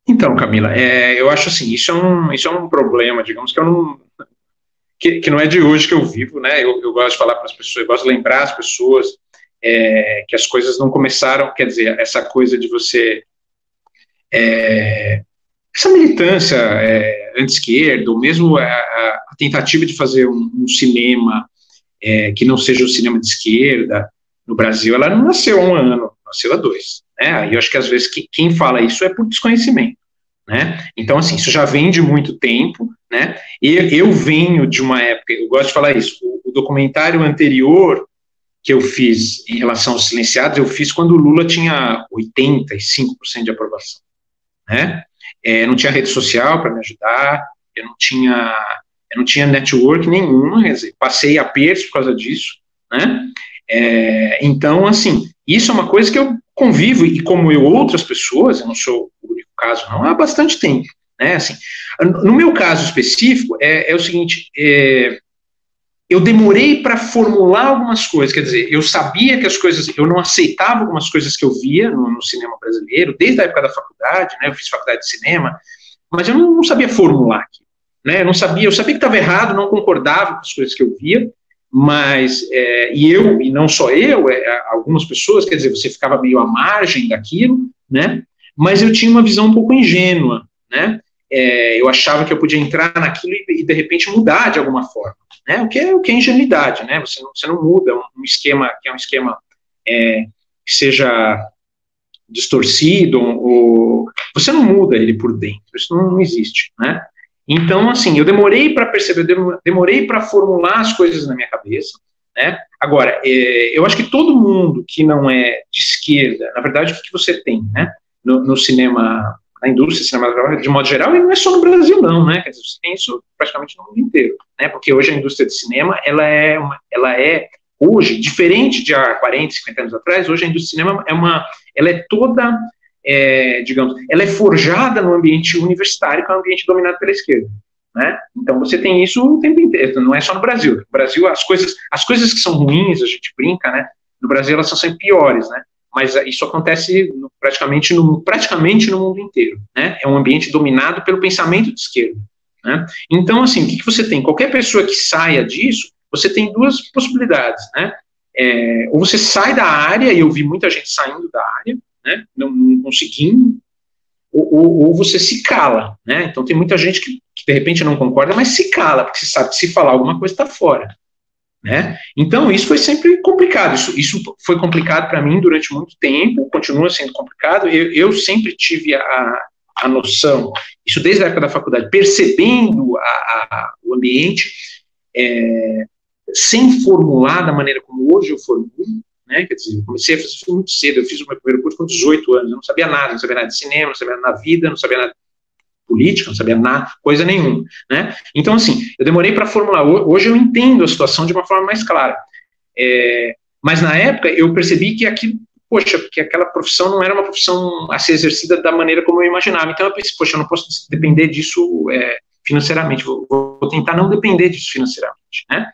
Então, Camila, eu acho assim, isso é um problema, digamos, que eu não, que não é de hoje que eu vivo, né? Eu gosto de falar para as pessoas, eu gosto de lembrar as pessoas que as coisas não começaram, quer dizer, essa coisa de você, essa militância anti-esquerda, ou mesmo a tentativa de fazer um cinema que não seja o cinema de esquerda no Brasil, ela não nasceu há 1 ano, nasceu há 2. Né? E eu acho que às vezes quem fala isso é por desconhecimento. Né? Então, assim, isso já vem de muito tempo, né? E eu venho de uma época, eu gosto de falar isso, o documentário anterior que eu fiz em relação aos silenciados, eu fiz quando o Lula tinha 85% de aprovação. Né? Não tinha rede social para me ajudar, eu não tinha network nenhuma, quer dizer, passei apertos por causa disso, né? Então, assim, isso é uma coisa que eu convivo, e como outras pessoas, eu não sou o único caso, não, há bastante tempo, né? Assim, no meu caso específico, é o seguinte, eu demorei para formular algumas coisas, quer dizer, eu sabia que as coisas, eu não aceitava algumas coisas que eu via no cinema brasileiro, desde a época da faculdade, né? Eu fiz faculdade de cinema, mas eu não sabia formular aquilo, né? Eu sabia que estava errado, não concordava com as coisas que eu via, mas, e não só eu, algumas pessoas, quer dizer, você ficava meio à margem daquilo, né? Mas eu tinha uma visão um pouco ingênua, né? Eu achava que eu podia entrar naquilo e de repente mudar de alguma forma, né? O que é ingenuidade, né? Você não muda um esquema que é um esquema que seja distorcido, ou você não muda ele por dentro, isso não existe, né? Então, assim, eu demorei para perceber, demorei para formular as coisas na minha cabeça, né? Agora, eu acho que todo mundo que não é de esquerda, na verdade, o que você tem, né? No cinema, na indústria cinematográfica, de modo geral, e não é só no Brasil, não, né? Quer dizer, você tem isso praticamente no mundo inteiro, né? Porque hoje a indústria de cinema, ela é hoje, diferente de há 40, 50 anos atrás, hoje a indústria de cinema ela é toda... digamos, ela é forjada no ambiente universitário, que é um ambiente dominado pela esquerda, né? Então você tem isso o tempo inteiro, não é só no Brasil. No Brasil, as coisas que são ruins, a gente brinca, né? No Brasil elas são sempre piores, né? Mas isso acontece praticamente no mundo inteiro, né? É um ambiente dominado pelo pensamento de esquerda, né? Então, assim, o que você tem? Qualquer pessoa que saia disso, você tem 2 possibilidades, né? Ou você sai da área, e eu vi muita gente saindo da área, né, não conseguindo, ou você se cala, né? Então tem muita gente que de repente não concorda, mas se cala, porque você sabe que se falar alguma coisa está fora, né? Então isso foi sempre complicado, isso foi complicado para mim durante muito tempo, continua sendo complicado. Eu sempre tive a noção, isso desde a época da faculdade, percebendo o ambiente, sem formular da maneira como hoje eu formulo, né? Quer dizer, eu comecei a fazer isso muito cedo, eu fiz o meu primeiro curso com 18 anos, eu não sabia nada de cinema, não sabia nada da vida, não sabia nada de política, não sabia nada, coisa nenhuma, né? Então, assim, eu demorei para formular, hoje eu entendo a situação de uma forma mais clara, mas na época eu percebi que que aquela profissão não era uma profissão a ser exercida da maneira como eu imaginava, então eu pensei, poxa, eu não posso depender disso financeiramente, vou tentar não depender disso financeiramente, né?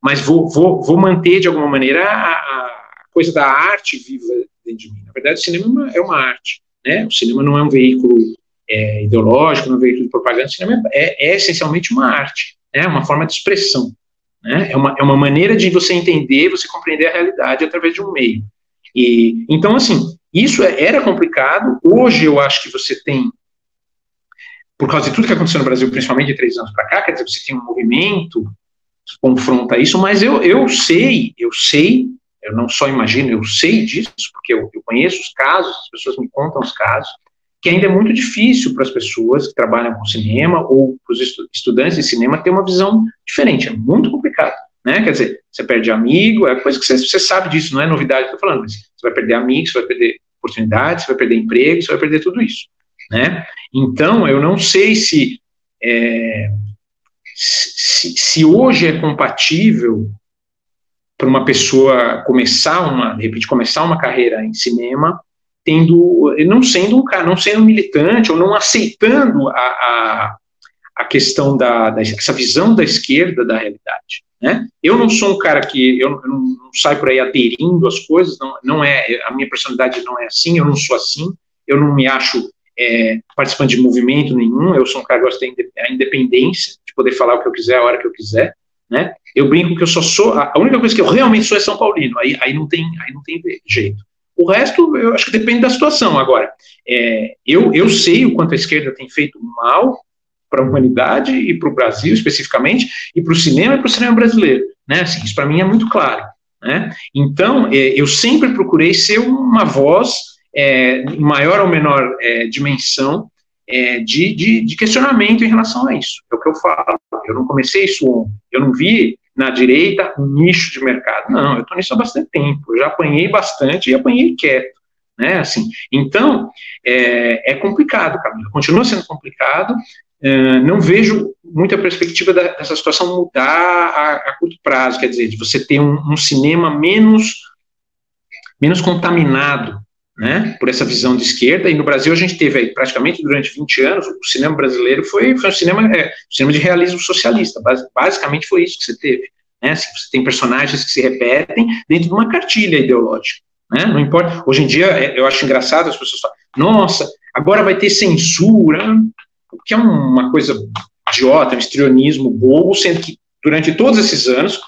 Mas vou manter, de alguma maneira, a coisa da arte viva dentro de mim. Na verdade, o cinema é uma arte, né? O cinema não é um veículo ideológico, não é um veículo de propaganda, o cinema é essencialmente uma arte, né? Uma forma de expressão, né? É uma maneira de você entender, você compreender a realidade através de um meio. Então, assim, isso era complicado. Hoje eu acho que você tem, por causa de tudo que aconteceu no Brasil, principalmente de 3 anos para cá, quer dizer, você tem um movimento que confronta isso, mas eu sei, eu não só imagino, eu sei disso, porque eu conheço os casos, as pessoas me contam os casos, que ainda é muito difícil para as pessoas que trabalham com cinema ou para os estudantes de cinema ter uma visão diferente, é muito complicado, né? Quer dizer, você perde amigo, é coisa que você sabe disso, não é novidade que eu estou falando, mas você vai perder amigos, você vai perder oportunidades, você vai perder emprego, você vai perder tudo isso, né? Então, eu não sei se hoje é compatível para uma pessoa de repente começar uma carreira em cinema, não sendo militante ou não aceitando a questão essa visão da esquerda da realidade, né? Eu não sou um cara que eu não saio por aí aderindo às coisas, não é, a minha personalidade não é assim, eu não sou assim, eu não me acho participante de movimento nenhum, eu sou um cara que gosta da independência, de poder falar o que eu quiser, a hora que eu quiser, né? Eu brinco que eu só sou, a única coisa que eu realmente sou é São Paulino, aí não tem jeito. O resto, eu acho que depende da situação. Agora, eu sei o quanto a esquerda tem feito mal para a humanidade e para o Brasil, especificamente, e para o cinema brasileiro, né? Assim, isso para mim é muito claro, né? Então, eu sempre procurei ser uma voz em maior ou menor dimensão de questionamento em relação a isso. É o que eu falo. Eu não comecei isso ontem. Eu não vi na direita um nicho de mercado. Não, eu estou nisso há bastante tempo. Eu já apanhei bastante e apanhei quieto, né? Assim, então, é complicado, Camila. Continua sendo complicado. Não vejo muita perspectiva dessa situação mudar a curto prazo, quer dizer, de você ter um cinema menos contaminado, né, por essa visão de esquerda. E no Brasil a gente teve aí, praticamente durante 20 anos, o cinema brasileiro foi um cinema de realismo socialista, basicamente foi isso que você teve, né, assim, você tem personagens que se repetem dentro de uma cartilha ideológica, né, não importa, hoje em dia eu acho engraçado as pessoas falam, nossa, agora vai ter censura, que é uma coisa idiota, um histrionismo bobo, sendo que durante todos esses anos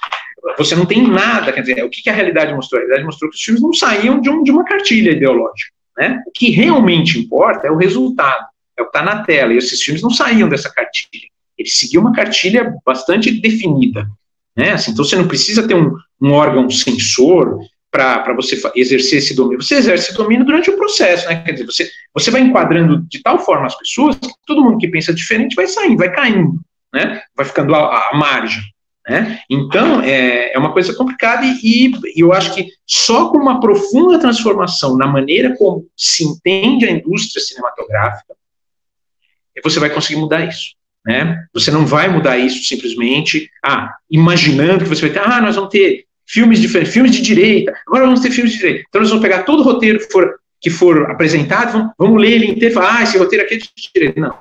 você não tem nada, quer dizer, o que a realidade mostrou? A realidade mostrou que os filmes não saíam de uma cartilha ideológica, né? O que realmente importa é o resultado, é o que está na tela, e esses filmes não saíam dessa cartilha, eles seguiam uma cartilha bastante definida, né? Assim, então você não precisa ter um órgão censor para você exercer esse domínio. Você exerce esse domínio durante o processo, né? Quer dizer, você vai enquadrando de tal forma as pessoas que todo mundo que pensa diferente vai saindo, vai caindo, né? Vai ficando à margem, né? Então, é uma coisa complicada e eu acho que só com uma profunda transformação na maneira como se entende a indústria cinematográfica, você vai conseguir mudar isso, né? Você não vai mudar isso simplesmente, imaginando que você vai ter, nós vamos ter filmes diferentes, filmes de direita, agora vamos ter filmes de direita, então nós vamos pegar todo o roteiro que for apresentado, vamos ler ele inteiro e falar, esse roteiro aqui é de direita. Não,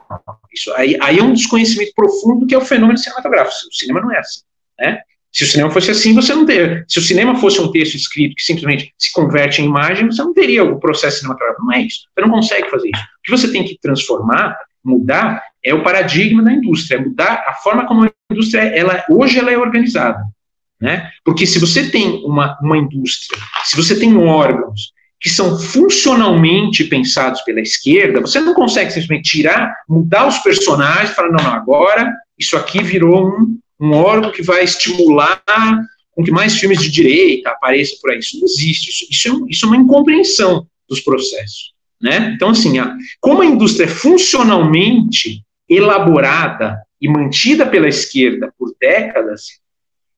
isso aí é um desconhecimento profundo que é o fenômeno cinematográfico. O cinema não é assim, né? Se o cinema fosse assim, você não teria. Se o cinema fosse um texto escrito que simplesmente se converte em imagem, você não teria o processo cinematográfico. Não é isso. Você não consegue fazer isso. O que você tem que transformar, mudar, é o paradigma da indústria, mudar a forma como a indústria hoje ela é organizada, né? Porque se você tem uma indústria, se você tem órgãos que são funcionalmente pensados pela esquerda, você não consegue simplesmente mudar os personagens e falar, não, agora isso aqui virou um órgão que vai estimular com que mais filmes de direita apareçam por aí. Isso não existe, isso é uma incompreensão dos processos, né? Então, assim, como a indústria é funcionalmente elaborada e mantida pela esquerda por décadas,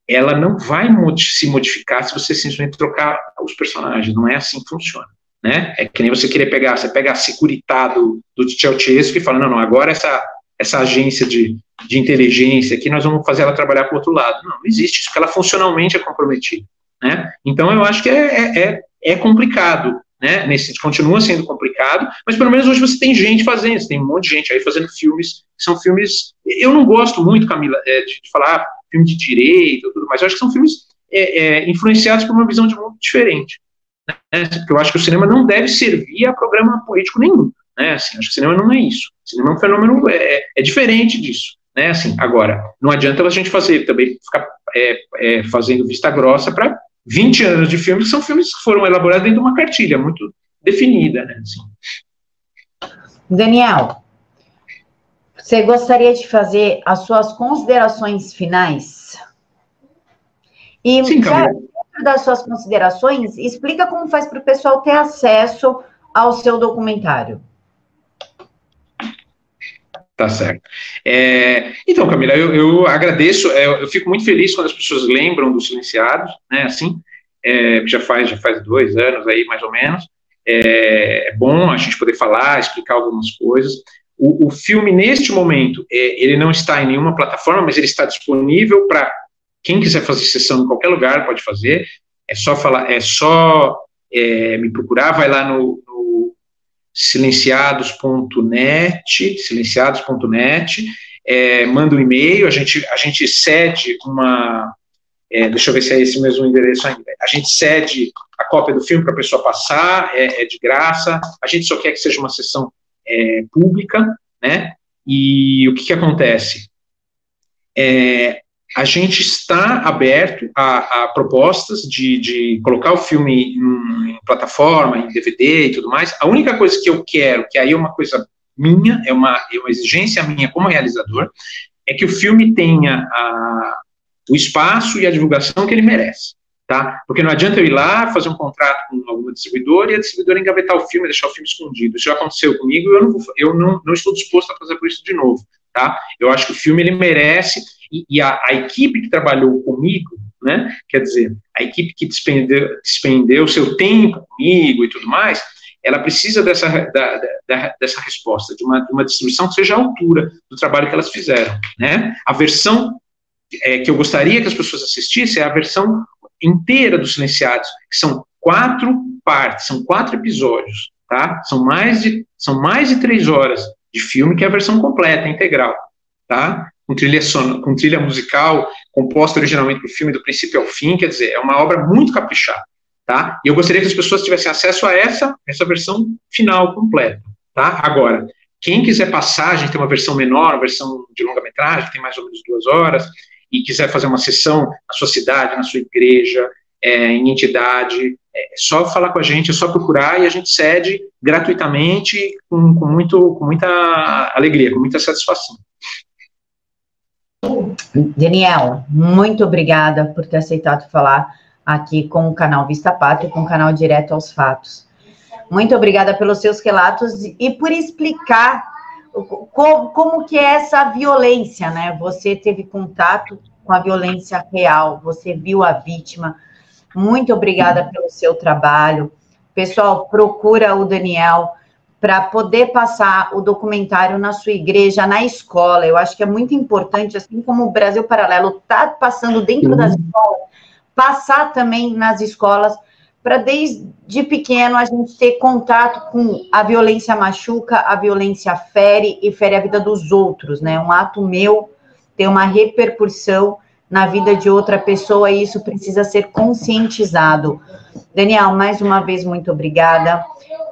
ela não vai se modificar se você simplesmente trocar os personagens. Não é assim que funciona, né? É que nem você pega a Securitas do Ceausescu e fala, não, agora essa agência de inteligência aqui, nós vamos fazer ela trabalhar para o outro lado. Não existe isso, porque ela funcionalmente é comprometida, né? Então eu acho que é complicado, né? Continua sendo complicado, mas pelo menos hoje você tem gente fazendo, você tem um monte de gente aí fazendo filmes, que são filmes, eu não gosto muito, Camila, de falar filme de direita, tudo mais, eu acho que são filmes influenciados por uma visão de mundo diferente, né? Porque eu acho que o cinema não deve servir a programa político nenhum, né? Assim, acho que o cinema não é isso, o cinema é um fenômeno diferente disso, né? Assim, agora, não adianta a gente ficar fazendo vista grossa para 20 anos de filmes, que são filmes que foram elaborados dentro de uma cartilha muito definida, né? Assim. Daniel, você gostaria de fazer as suas considerações finais? E, sim, dentro das suas considerações, explica como faz para o pessoal ter acesso ao seu documentário. Tá certo. Então, Camila, eu agradeço, eu fico muito feliz quando as pessoas lembram dos Silenciados, né, assim, já faz 2 anos aí, mais ou menos. É bom a gente poder falar, explicar algumas coisas. O filme, neste momento, ele não está em nenhuma plataforma, mas ele está disponível para quem quiser fazer sessão em qualquer lugar, pode fazer. É só me procurar, vai lá no silenciados.net, manda um e-mail, a gente cede deixa eu ver se é esse mesmo endereço ainda, a gente cede a cópia do filme para a pessoa passar, é de graça, a gente só quer que seja uma sessão pública, né? E o que acontece? A gente está aberto a propostas de colocar o filme em plataforma, em DVD e tudo mais. A única coisa que eu quero, que aí é uma coisa minha, é uma exigência minha como realizador, é que o filme tenha o espaço e a divulgação que ele merece, tá? Porque não adianta eu ir lá, fazer um contrato com alguma distribuidora e a distribuidora engavetar o filme, deixar o filme escondido. Isso já aconteceu comigo e eu não estou disposto a fazer por isso de novo, tá? Eu acho que o filme, ele merece, e a equipe que trabalhou comigo, né, quer dizer, a equipe que despendeu seu tempo comigo e tudo mais, ela precisa dessa resposta, de uma distribuição que seja à altura do trabalho que elas fizeram, né? A versão que eu gostaria que as pessoas assistissem é a versão inteira dos Silenciados, que são 4 partes, são 4 episódios, tá? São mais de 3 horas de filme, que é a versão completa, integral, tá? Com trilha musical, composta originalmente para o filme do princípio ao fim, quer dizer, é uma obra muito caprichada, tá? E eu gostaria que as pessoas tivessem acesso a essa versão final, completa, tá? Agora, quem quiser passar, a gente tem uma versão menor, uma versão de longa-metragem, que tem mais ou menos 2 horas, e quiser fazer uma sessão na sua cidade, na sua igreja, em entidade, é só falar com a gente, é só procurar, e a gente cede gratuitamente, com muita alegria, com muita satisfação. Daniel, muito obrigada por ter aceitado falar aqui com o canal Vista Pátria e com o canal Direto aos Fatos. Muito obrigada pelos seus relatos e por explicar como que é essa violência, né? Você teve contato com a violência real, você viu a vítima. Muito obrigada pelo seu trabalho. Pessoal, procura o Daniel para poder passar o documentário na sua igreja, na escola. Eu acho que é muito importante, assim como o Brasil Paralelo está passando dentro das escolas, passar também nas escolas, para desde pequeno a gente ter contato com a violência machuca, a violência fere e fere a vida dos outros, né? Um ato meu tem uma repercussão na vida de outra pessoa e isso precisa ser conscientizado. Daniel, mais uma vez, muito obrigada.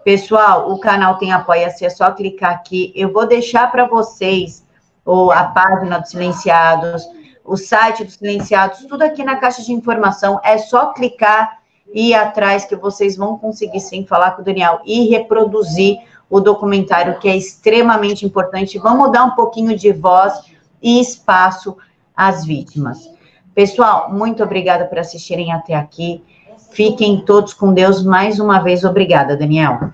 Pessoal, o canal tem Apoia-se, é só clicar aqui. Eu vou deixar para vocês a página dos Silenciados, o site dos Silenciados, tudo aqui na caixa de informação. É só clicar e ir atrás que vocês vão conseguir sim falar com o Daniel e reproduzir o documentário, que é extremamente importante. Vamos dar um pouquinho de voz e espaço às vítimas. Pessoal, muito obrigada por assistirem até aqui. Fiquem todos com Deus. Mais uma vez, obrigada, Daniel.